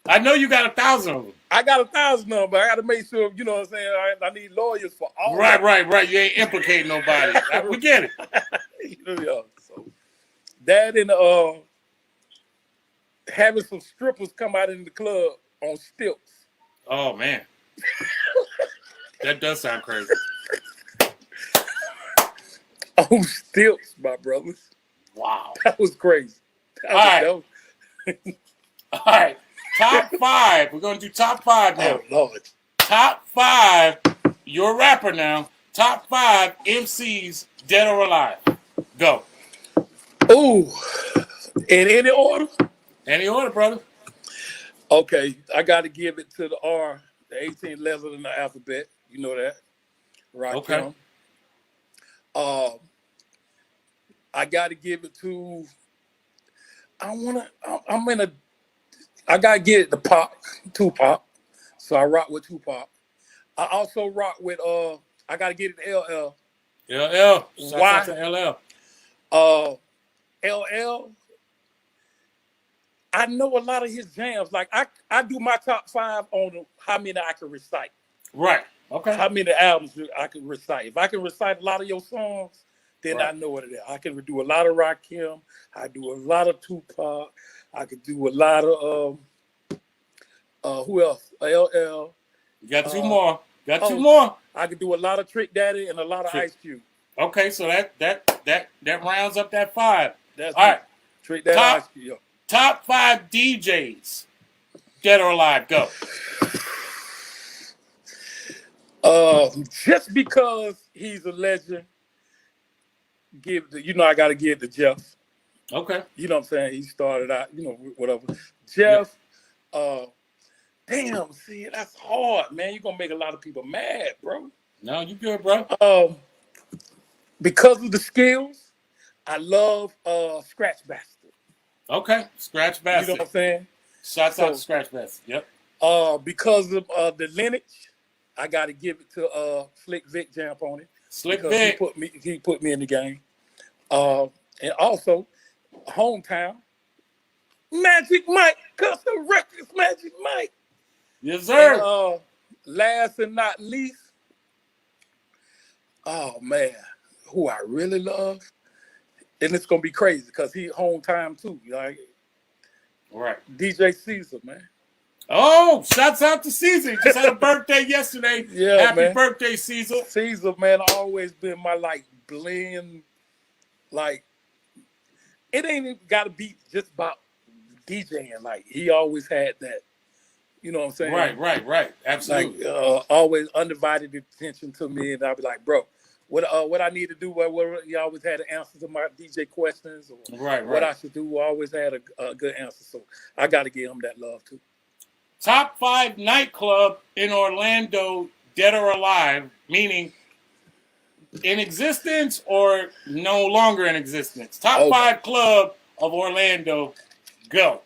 Speaker 1: I know you got 1,000 of them. I
Speaker 2: got 1,000 of them, but I got to make sure, you know what I'm saying? I need lawyers for all.
Speaker 1: Right. You ain't implicating nobody. We get it.
Speaker 2: Yeah. So that and having some strippers come out in the club on stilts.
Speaker 1: Oh man, that does sound crazy.
Speaker 2: On stilts, my brothers.
Speaker 1: Wow,
Speaker 2: that was crazy.
Speaker 1: All right. Top 5. We're going to do top 5 now.
Speaker 2: Oh, Lord.
Speaker 1: Top 5. You're a rapper now. Top 5 MCs, dead or alive. Go.
Speaker 2: Ooh. In any order?
Speaker 1: Any order, brother.
Speaker 2: Okay. I got to give it to the R, the 18th letter in the alphabet. You know that. Rakim.
Speaker 1: Okay.
Speaker 2: I got to give it to... I gotta get it to Tupac. So I rock with Tupac. I also rock with I gotta get it to LL.
Speaker 1: LL.
Speaker 2: Shout out
Speaker 1: to
Speaker 2: LL. LL. I know a lot of his jams. Like I do my top 5 on how many I can recite.
Speaker 1: Right. Okay.
Speaker 2: How many albums I can recite. If I can recite a lot of your songs, then I know what it is. I can do a lot of Rakim. I do a lot of Tupac. I could do a lot of who else? LL.
Speaker 1: You got 2 more. Two more.
Speaker 2: I could do a lot of Trick Daddy and a lot of Ice Cube.
Speaker 1: Okay, so that rounds up that 5.
Speaker 2: That's
Speaker 1: all right.
Speaker 2: Trick Daddy, Ice Cube.
Speaker 1: Top 5 DJs, dead or alive. Go.
Speaker 2: Just because he's a legend, I got to give it to Jeff.
Speaker 1: Okay.
Speaker 2: You know what I'm saying? He started out, whatever. Jeff, damn, see, that's hard, man. You're going to make a lot of people mad, bro.
Speaker 1: No, you good, bro.
Speaker 2: Because of the skills, I love Scratch Bastard.
Speaker 1: Okay, Scratch Bastard.
Speaker 2: You know what I'm saying?
Speaker 1: Shouts out to Scratch Bastard, yep.
Speaker 2: Because of the lineage, I got to give it to Slick Vic Jamponi.
Speaker 1: Slick
Speaker 2: because
Speaker 1: Vic.
Speaker 2: he put me in the game. And also, hometown, Magic Mike, Custom Records, Magic Mike.
Speaker 1: Yes, sir.
Speaker 2: And, last and not least, oh man, who I really love, and it's gonna be crazy because he hometown too. Like,
Speaker 1: right.
Speaker 2: DJ Caesar, man.
Speaker 1: Oh, shouts out to Caesar. He just had a birthday yesterday.
Speaker 2: Yeah,
Speaker 1: Happy birthday, Caesar.
Speaker 2: Caesar, man, always been my like blend. Like, it ain't got to be just about DJing. Like, he always had that. You know what I'm saying?
Speaker 1: Right. Absolutely.
Speaker 2: Like, always undivided attention to me, and I'll be like, bro, what I need to do? What he always had an answer to my DJ questions, or what I should do. Always had a good answer. So I got to give him that love too.
Speaker 1: Top 5 nightclub in Orlando, dead or alive, meaning in existence or no longer in existence. Top 5 club of Orlando, go.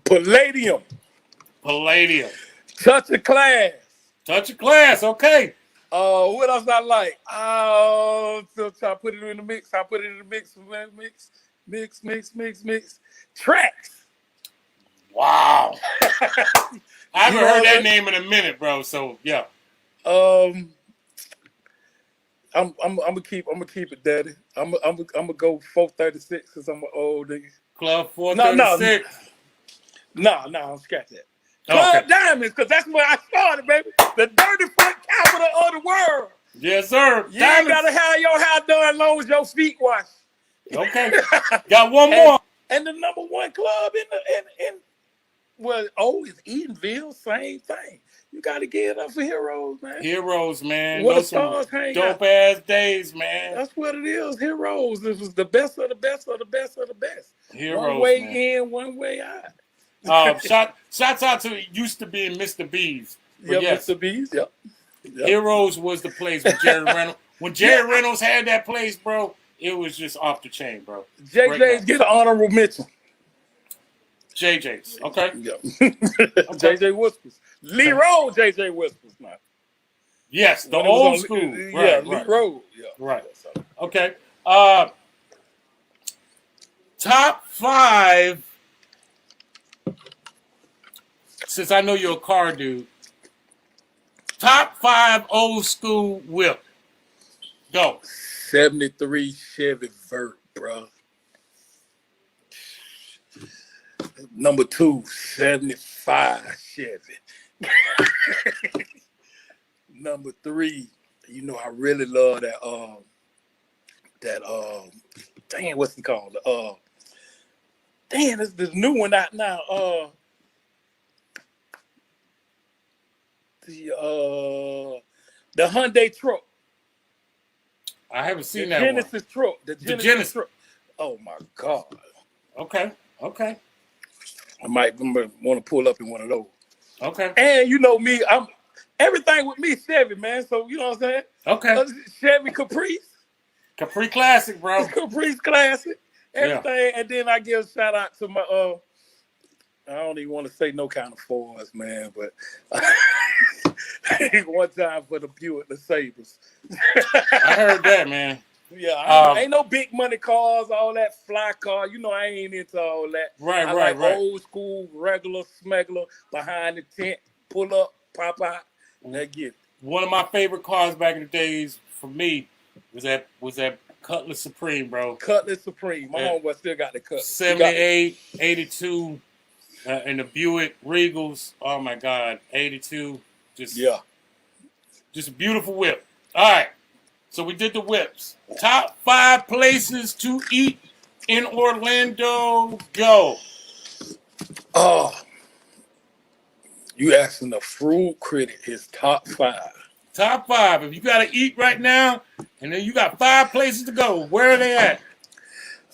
Speaker 2: Palladium. Touch of Class.
Speaker 1: Okay.
Speaker 2: What else I like? So I put it in the mix. Mix. Tracks.
Speaker 1: Wow. I haven't heard that name in a minute, bro. So yeah.
Speaker 2: I'm gonna keep it, daddy. I'm gonna go 436 because I'm an old nigga.
Speaker 1: Club 436.
Speaker 2: No, scratch that. Club Diamonds, because that's where I started, baby. The dirty foot capital of the world.
Speaker 1: Yes, sir.
Speaker 2: You ain't gotta have your hair done as long as your feet wash.
Speaker 1: Okay. Got one more.
Speaker 2: And the number 1 club in it's Edenville, same thing. You gotta give it up for Heroes, man.
Speaker 1: Heroes, man.
Speaker 2: Where the stars hang
Speaker 1: dope ass days, man.
Speaker 2: That's what it is. Heroes. This was the best of the best of the best of the best.
Speaker 1: Heroes,
Speaker 2: one way
Speaker 1: man.
Speaker 2: in, one way out.
Speaker 1: Shouts out to used to being Mr. B's.
Speaker 2: Yeah, yes. Mr. B's. Yep.
Speaker 1: Heroes was the place with Jerry Reynolds. When Jerry Reynolds had that place, bro, it was just off the chain, bro.
Speaker 2: JJ get an honorable mention.
Speaker 1: JJ's, okay.
Speaker 2: Yeah. JJ Whispers. Lee Road, JJ Whispers, man.
Speaker 1: Yes, the old school.
Speaker 2: Lee Road. Yeah.
Speaker 1: Right. Okay. Top 5. Since I know you're a car dude. Top 5 old school whip. Go.
Speaker 2: 73 Chevy Vert, bro. Number 2, 75 Chevy. Number 3, you know I really love that dang, what's it called? It's this new one out now. The Hyundai truck.
Speaker 1: I haven't seen
Speaker 2: that Genesis one. Truck. The Genesis truck. Oh my God.
Speaker 1: Okay.
Speaker 2: I might want to pull up in one of those.
Speaker 1: Okay.
Speaker 2: And you know me, I'm everything with me Chevy, man. So you know what I'm saying?
Speaker 1: Okay.
Speaker 2: Chevy Caprice.
Speaker 1: Capri Classic, bro.
Speaker 2: Caprice Classic. Everything. Yeah. And then I give a shout out to my I don't even want to say no kind of Fords, man, but one time for the Buick, the Sabres.
Speaker 1: I heard that, man.
Speaker 2: Yeah, ain't no big money cars, all that fly car. You know, I ain't into all that.
Speaker 1: Right.
Speaker 2: Old school, regular smuggler behind the tent, pull up, pop out, and they get it.
Speaker 1: One of my favorite cars back in the days for me was that Cutlass Supreme, bro.
Speaker 2: Cutlass Supreme. My homeboy still got the Cutlass.
Speaker 1: 78, 82, and the Buick Regals. Oh my God, 82. Just a beautiful whip. All right. So we did the whips. Top 5 places to eat in Orlando. Go.
Speaker 2: Oh, you asking the fruit critic his top 5.
Speaker 1: Top 5. If you got to eat right now, and then you got 5 places to go, where are they at?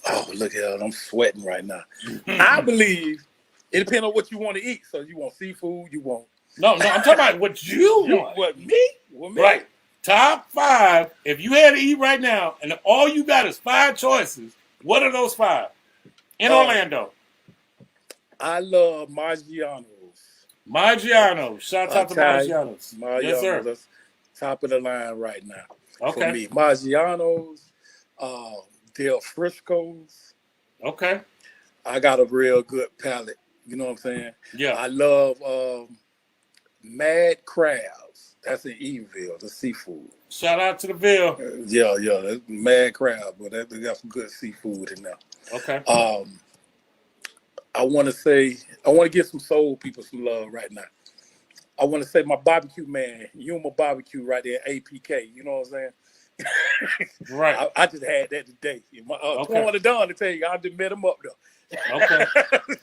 Speaker 2: Oh, look at that. I'm sweating right now. I believe it depends on what you want to eat. So you want seafood, you want...
Speaker 1: No, I'm talking about what you want.
Speaker 2: What, me?
Speaker 1: Right. Top 5. If you had to eat right now, and all you got is 5 choices, what are those 5 in Orlando?
Speaker 2: I love Maggiano's.
Speaker 1: Maggiano's. Shout out to Maggiano's. Yes, sir.
Speaker 2: That's top of the line right now.
Speaker 1: Okay.
Speaker 2: For me, Maggiano's, Del Frisco's.
Speaker 1: Okay.
Speaker 2: I got a real good palate. You know what I'm saying?
Speaker 1: Yeah.
Speaker 2: I love Mad Crabs. That's in Eveville, the seafood.
Speaker 1: Shout out to the Ville.
Speaker 2: Yeah, that's Mad Crab, but they got some good seafood in there.
Speaker 1: Okay.
Speaker 2: I want to give some soul people some love right now. I want to say my barbecue man, Yuma Barbecue right there, APK. You know what I'm saying?
Speaker 1: Right.
Speaker 2: I just had that today. Twan the Don to tell you, I just met him up though.
Speaker 1: Okay.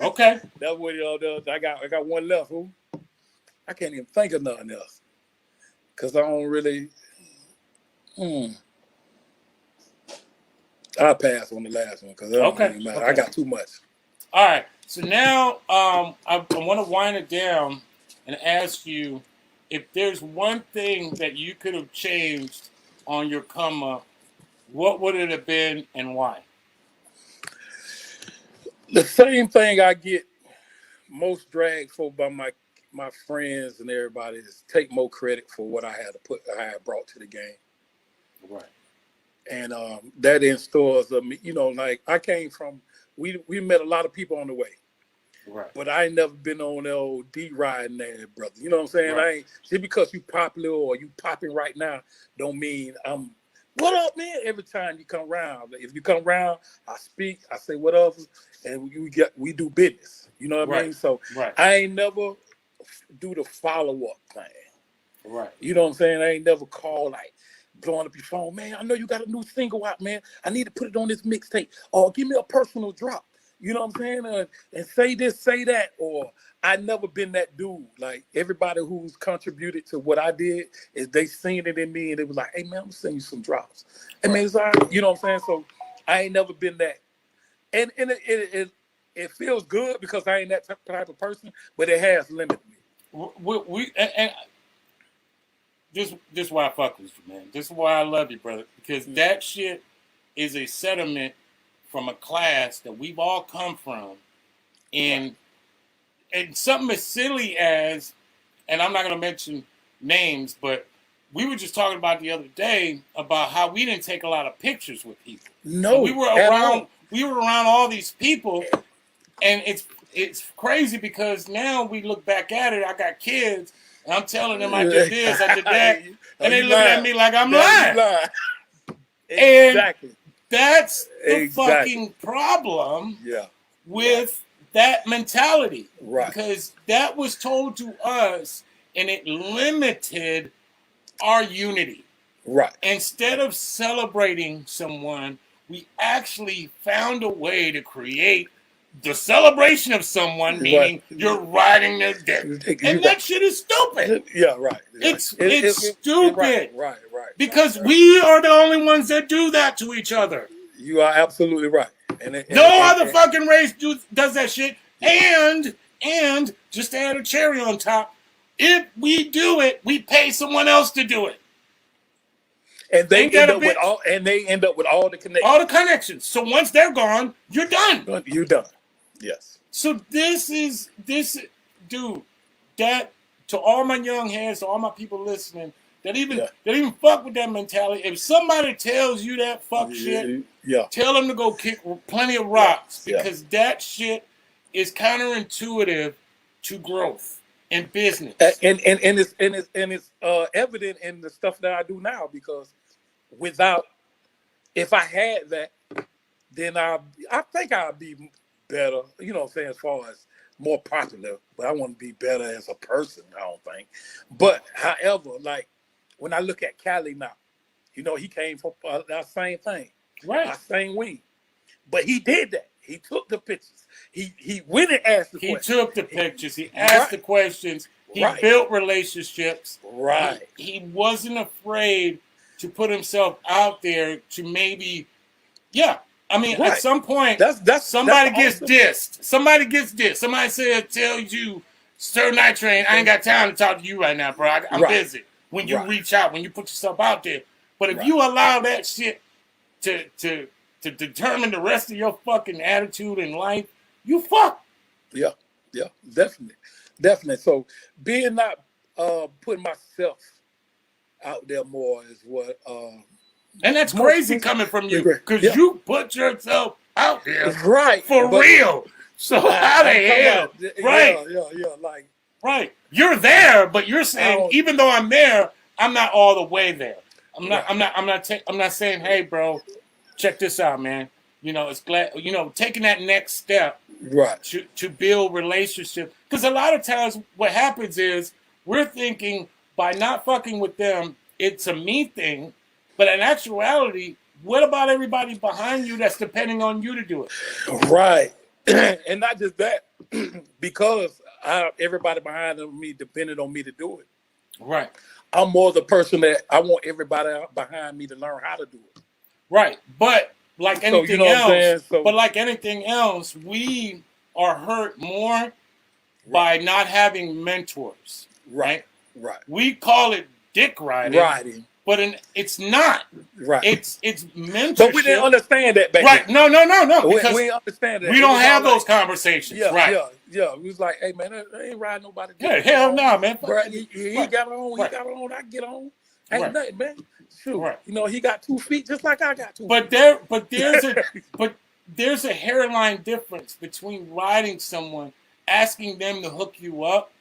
Speaker 1: Okay.
Speaker 2: That's what I got one left. Who? I can't even think of nothing else because I don't really. I'll pass on the last one because I got too much.
Speaker 1: All right. So now I want to wind it down and ask you if there's one thing that you could have changed on your come up, what would it have been and why?
Speaker 2: The same thing I get most dragged for by my friends and everybody is take more credit for what I had brought to the game.
Speaker 1: Right.
Speaker 2: And that instills like I came from we met a lot of people on the way.
Speaker 1: Right.
Speaker 2: But I ain't never been on the old D riding there, brother. You know what I'm saying?
Speaker 1: Right.
Speaker 2: I ain't just because you popular or you popping right now don't mean I'm what up, man? Every time you come around. If you come around, I speak, I say what up, and we do business. You know what I mean? So I ain't never do the follow-up thing.
Speaker 1: Right.
Speaker 2: You know what I'm saying? I ain't never call like blowing up your phone, man. I know you got a new single out, man. I need to put it on this mixtape. Or give me a personal drop. You know what I'm saying? And say this, say that. Or I never been that dude. Like everybody who's contributed to what I did is they seen it in me and it was like, hey man, I'm gonna send you some drops. I mean, it's all right. You know what I'm saying? So I ain't never been that. And it feels good because I ain't that type of person, but it has limited me.
Speaker 1: This is why I fuck with you, man. This is why I love you, brother. Because that shit is a sediment from a class that we've all come from. And something as silly as, and I'm not going to mention names, but we were just talking about the other day about how we didn't take a lot of pictures with people.
Speaker 2: No.
Speaker 1: And we were around all these people, and it's crazy because now we look back at it, I got kids, and I'm telling them I did this, I did that, and they look at me like I'm lying.
Speaker 2: Exactly.
Speaker 1: And that's the fucking problem with that mentality.
Speaker 2: Right.
Speaker 1: Because that was told to us, and it limited our unity.
Speaker 2: Right.
Speaker 1: Instead of celebrating someone, we actually found a way to create the celebration of someone, meaning you're riding their dick. And that shit is stupid.
Speaker 2: Yeah, right.
Speaker 1: It's stupid.
Speaker 2: Right.
Speaker 1: Because we are the only ones that do that to each other.
Speaker 2: You are absolutely right.
Speaker 1: No other fucking race does that shit. And just to add a cherry on top, if we do it, we pay someone else to do it.
Speaker 2: And they end up with all the connections.
Speaker 1: All the connections. So once they're gone, you're done.
Speaker 2: You're done. Yes.
Speaker 1: So this, dude, that to all my young heads, to all my people listening, that even fuck with that mentality. If somebody tells you that fuck shit, tell them to go kick plenty of rocks because that shit is counterintuitive to growth in business.
Speaker 2: And it's evident in the stuff that I do now because if I had that, then I think I'd be better. You know what I'm saying? As far as more popular, but I want to be better as a person. I don't think. But however, like when I look at Cali now, he came from that same thing,
Speaker 1: right?
Speaker 2: That same wing, but he did that. He took the pictures. He went and asked the questions.
Speaker 1: He took the pictures. He asked the questions. He built relationships.
Speaker 2: Right.
Speaker 1: He wasn't afraid to put himself out there to maybe, I mean, at some point, somebody gets dissed. Somebody gets dissed. Somebody tells you, Sir Night Train, I ain't got time to talk to you right now, bro. I'm busy. When you reach out, when you put yourself out there. But if you allow that shit to determine the rest of your fucking attitude in life, you fuck.
Speaker 2: Yeah, definitely. Definitely. So being not putting myself out there more is what
Speaker 1: and that's crazy coming from you, because
Speaker 2: yeah.
Speaker 1: you put yourself out there
Speaker 2: Right.
Speaker 1: for real. So how the hell? Right.
Speaker 2: Yeah. Like
Speaker 1: right. You're there, but you're saying even though I'm there, I'm not all the way there. I'm not saying, hey, bro, check this out, man. You know, it's glad taking that next step
Speaker 2: right
Speaker 1: to build relationship. Because a lot of times what happens is we're thinking by not fucking with them, it's a me thing. But in actuality, what about everybody behind you that's depending on you to do it?
Speaker 2: Right. And not just that, because everybody behind me depended on me to do it.
Speaker 1: Right.
Speaker 2: I'm more the person that I want everybody behind me to learn how to do it.
Speaker 1: Right. But like anything like anything else, we are hurt more by not having mentors. Right.
Speaker 2: Right.
Speaker 1: We call it dick riding. But it's not.
Speaker 2: Right.
Speaker 1: It's mentorship.
Speaker 2: But we didn't understand that back
Speaker 1: then. No. Because
Speaker 2: we understand that.
Speaker 1: We don't have those conversations.
Speaker 2: Yeah. We was like, hey man, I ain't riding nobody.
Speaker 1: Yeah, hell no, man.
Speaker 2: Bro, he got on, I get on. Ain't nothing, man. Shoot. Right. You know, he got 2 feet just like I got 2 feet.
Speaker 1: But there's a hairline difference between riding someone, asking them to hook you up,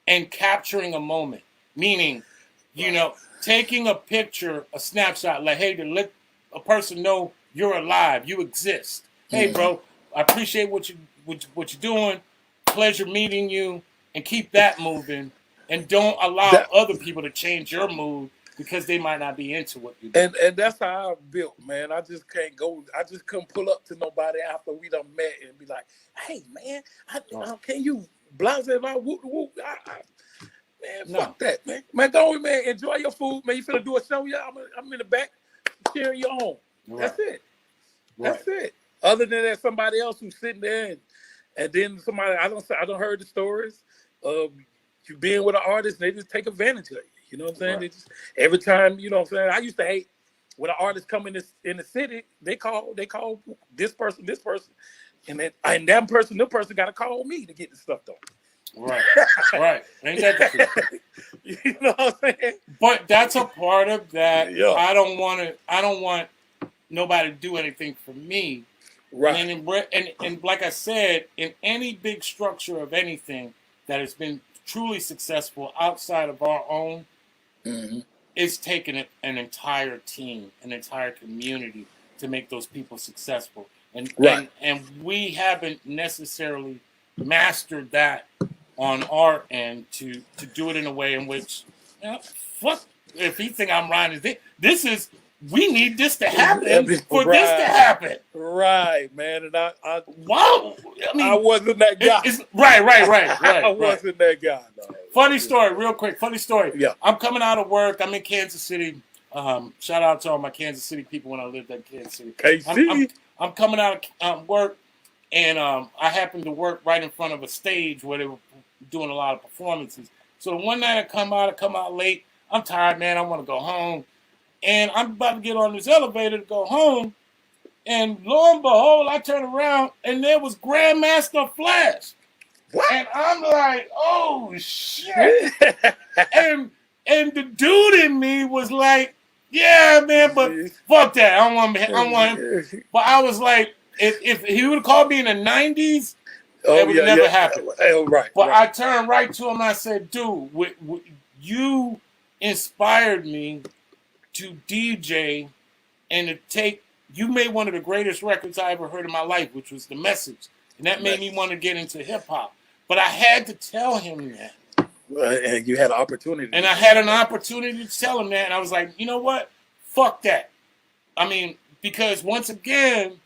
Speaker 1: and capturing a moment. Meaning, taking a picture, a snapshot, like, hey, to let a person know you're alive, you exist. Hey, bro, I appreciate what you're doing. Pleasure meeting you, and keep that moving. And don't allow other people to change your mood because they might not be into what you do.
Speaker 2: And that's how I built, man. I just can't go. I just couldn't pull up to nobody after we done met and be like, hey, man, can you blase about whoop whoop? Man, fuck that, man. Man, go on, man. Enjoy your food, man. You finna do a show? Yeah, I'm in the back cheering you on. Right. That's it. Right. That's it. Other than that, somebody else who's sitting there and then somebody I don't heard the stories of you being with an artist, and they just take advantage of you. You know what I'm saying? Right. They just every time, you know what I'm saying? I used to hate when an artist come in the city, they call this person, and then that person got to call me to get the stuff done.
Speaker 1: Right. Ain't that the truth?
Speaker 2: You know what I'm saying?
Speaker 1: But that's a part of that. Yeah. I don't want nobody to do anything for me. Right. And like I said, in any big structure of anything that has been truly successful outside of our own, it's taken an entire team, an entire community to make those people successful. And we haven't necessarily mastered that on our end to do it in a way in which, fuck, if he think I'm riding, we need this to happen for this to happen.
Speaker 2: Right, man. And I
Speaker 1: wasn't that guy. Right. I wasn't that guy. No. Funny story. Yeah. I'm coming out of work. I'm in Kansas City. Shout out to all my Kansas City people when I lived in Kansas City.
Speaker 2: KC.
Speaker 1: I'm coming out of work, and I happened to work right in front of a stage where they were doing a lot of performances. So one night I come out late. I'm tired, man. I want to go home. And I'm about to get on this elevator to go home. And lo and behold, I turn around and there was Grandmaster Flash. What? And I'm like, oh, shit. and the dude in me was like, yeah, man, but fuck that. I don't want him. But I was like, if he would have called me in the 90s, it would have never happened.
Speaker 2: Right.
Speaker 1: But I turned right to him and I said, dude, you inspired me to DJ and you made one of the greatest records I ever heard in my life, which was The Message. And that made me want to get into hip hop. But I had to tell him that.
Speaker 2: And you had an opportunity.
Speaker 1: And I had an opportunity to tell him that. And I was like, you know what? Fuck that. I mean, because once again,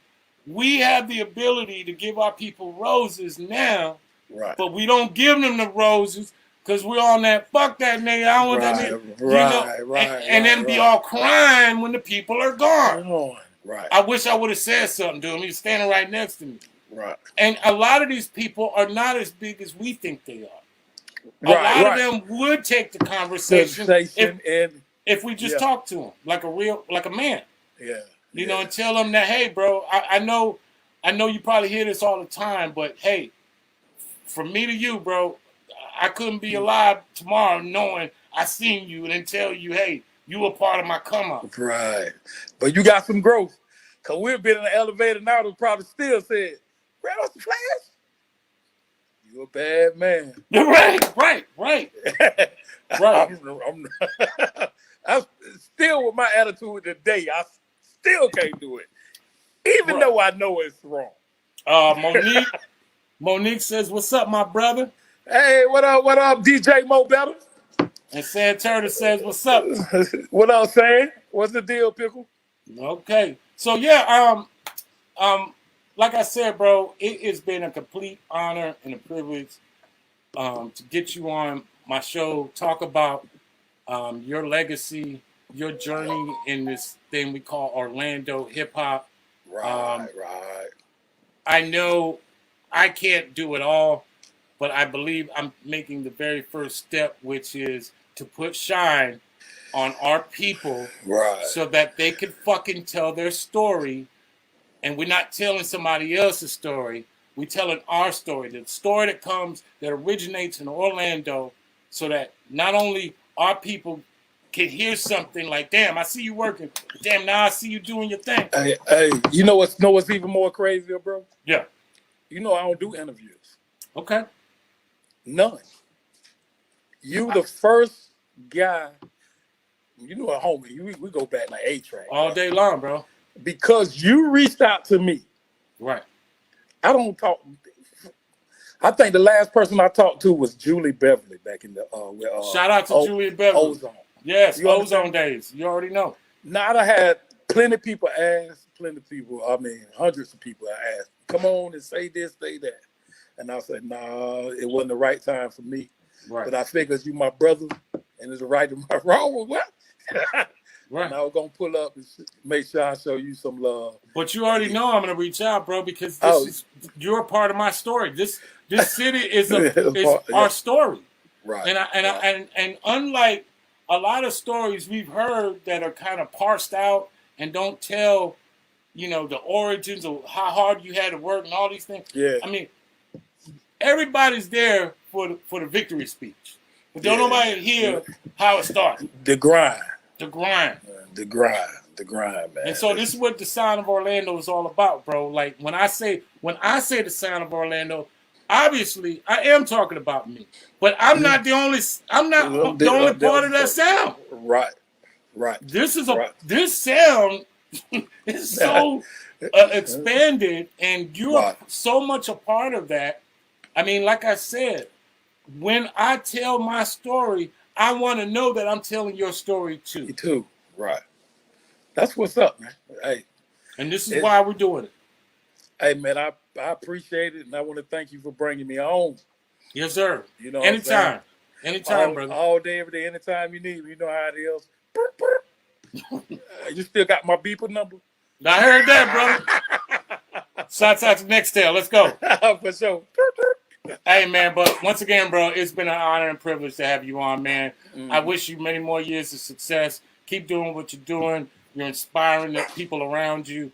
Speaker 1: we have the ability to give our people roses now. Right. But we don't give them the roses. Because we're on that, fuck that nigga, I don't want that nigga. And then be all crying when the people are gone.
Speaker 2: Right.
Speaker 1: I wish I would have said something to him. He's standing right next to me.
Speaker 2: Right.
Speaker 1: And a lot of these people are not as big as we think they are. A lot of them would take the conversation if we just talk to them like a man.
Speaker 2: Yeah.
Speaker 1: You know, and tell them that, hey, bro, I know you probably hear this all the time, but hey, from me to you, bro, I couldn't be alive tomorrow knowing I seen you and then tell you, hey, you were part of my come up.
Speaker 2: Right. But you got some growth. Because we've been in the elevator now that probably still said, Grandmaster Flash, you a bad man.
Speaker 1: Right.
Speaker 2: I'm still with my attitude today. I still can't do it. Even though I know it's wrong.
Speaker 1: Monique says, what's up, my brother?
Speaker 2: Hey, what up, DJ Mo Better?
Speaker 1: And Sam Turner says, what's up?
Speaker 2: What else, Sam? What's the deal, Pickle?
Speaker 1: Okay. So, yeah, like I said, bro, it has been a complete honor and a privilege to get you on my show, talk about your legacy, your journey in this thing we call Orlando hip-hop.
Speaker 2: Right.
Speaker 1: I know I can't do it all, but I believe I'm making the very first step, which is to put shine on our people so that they can fucking tell their story. And we're not telling somebody else's story. We're telling our story, the story that originates in Orlando, so that not only our people can hear something like, damn, I see you working. Damn, now I see you doing your thing.
Speaker 2: Hey, you know what's even more crazier, bro?
Speaker 1: Yeah.
Speaker 2: You know I don't do interviews.
Speaker 1: Okay.
Speaker 2: None. You the first guy, you know a homie, we go back like A-Track.
Speaker 1: All day long, bro.
Speaker 2: Because you reached out to me.
Speaker 1: Right.
Speaker 2: I don't talk. I think the last person I talked to was Julie Beverly back in the
Speaker 1: shout out to Julie Beverly.
Speaker 2: Ozone.
Speaker 1: Yes, Ozone days. You already know.
Speaker 2: Now I had plenty of people ask, hundreds of people asked, come on and say this, say that. And I said, nah, it wasn't the right time for me.
Speaker 1: Right.
Speaker 2: But I figured you my brother, and it's the right to my wrong with what?
Speaker 1: Right.
Speaker 2: And I was gonna pull up and make sure I show you some love.
Speaker 1: But you already know I'm gonna reach out, bro, because you're a part of my story. This city is our story.
Speaker 2: Right.
Speaker 1: And unlike a lot of stories we've heard that are kind of parsed out and don't tell, the origins of how hard you had to work and all these things.
Speaker 2: Yeah.
Speaker 1: I mean, everybody's there for the victory speech, but don't nobody hear how it started.
Speaker 2: The grind.
Speaker 1: The grind,
Speaker 2: man.
Speaker 1: And so this is what the Sound of Orlando is all about, bro. Like when I say the Sound of Orlando, obviously I am talking about me, but I'm not the only. I'm not the only part of that sound.
Speaker 2: Right.
Speaker 1: This sound is so expanded, and you're so much a part of that. I mean, like I said, when I tell my story, I want to know that I'm telling your story too.
Speaker 2: You too, right? That's what's up, man. Hey,
Speaker 1: and this is why we're doing it.
Speaker 2: Hey, man, I appreciate it, and I want to thank you for bringing me on.
Speaker 1: Yes, sir.
Speaker 2: Anytime,
Speaker 1: brother.
Speaker 2: All day, every day, anytime you need me. You know how it is. You still got my beeper number?
Speaker 1: I heard that, brother. Shouts out to Nextel. Let's go.
Speaker 2: For sure.
Speaker 1: Hey, man, but once again, bro, it's been an honor and privilege to have you on, man. I wish you many more years of success. Keep doing what you're doing. You're inspiring the people around you.